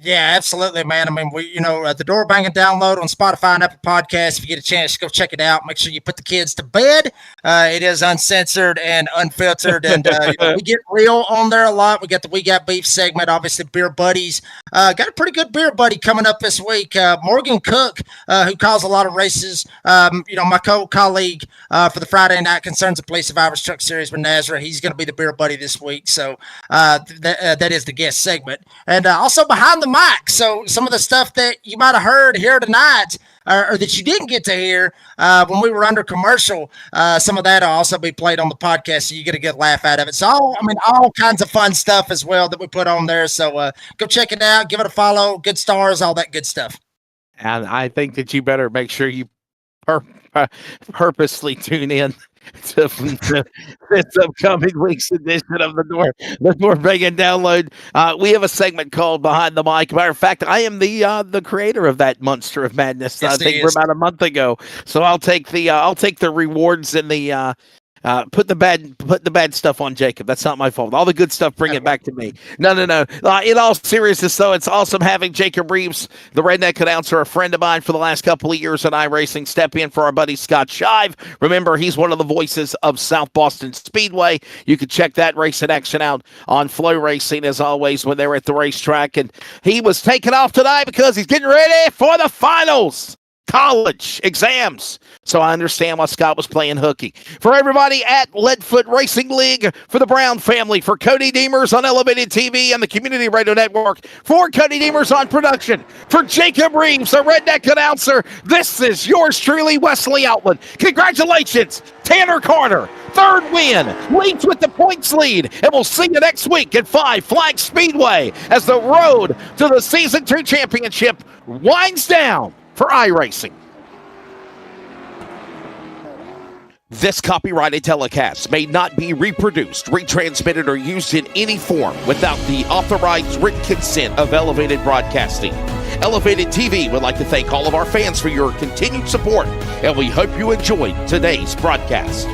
Yeah, absolutely, man. I mean, the door banging download on Spotify and Apple Podcasts. If you get a chance, go check it out. Make sure you put the kids to bed. It is uncensored and unfiltered, and we get real on there a lot. We got the We Got Beef segment, obviously Beer Buddies. Got a pretty good beer buddy coming up this week. Morgan Cook, who calls a lot of races. My colleague for the Friday Night Concerns of Police Survivors Truck Series with Nazareth. He's going to be the beer buddy this week. So that is the guest segment, and also behind the mic. So some of the stuff that you might have heard here tonight or that you didn't get to hear when we were under commercial, some of that will also be played on the podcast, so you get a good laugh out of it. So all kinds of fun stuff as well that we put on there. So go check it out, give it a follow, good stars, all that good stuff. And I think that you better make sure you purposely tune in to this upcoming week's edition of the door banging download. We have a segment called Behind the Mic. Matter of fact, I am the creator of that monster of madness. Yes, I think we're about a month ago. So I'll take the rewards and the put the bad stuff on Jacob. That's not my fault. All the good stuff, bring it back to me. No. In all seriousness, though, it's awesome having Jacob Reeves, the redneck announcer, a friend of mine for the last couple of years at iRacing, step in for our buddy Scott Shive. Remember, he's one of the voices of South Boston Speedway. You can check that race in action out on Flow Racing, as always, when they're at the racetrack. And he was taken off tonight because he's getting ready for the finals. College exams. So I understand why Scott was playing hooky. For everybody at Leadfoot Racing League, for the Brown family, for Cody Deemers on Elevated TV and the Community Radio Network, for Cody Deemers on production, for Jacob Reeves, a redneck announcer, this is yours truly, Wesley Outland. Congratulations, Tanner Carter. 3rd win, leads with the points lead, and we'll see you next week at Five Flags Speedway as the road to the Season 2 championship winds down for iRacing. This copyrighted telecast may not be reproduced, retransmitted, or used in any form without the authorized written consent of Elevated Broadcasting. Elevated TV would like to thank all of our fans for your continued support, and we hope you enjoyed today's broadcast.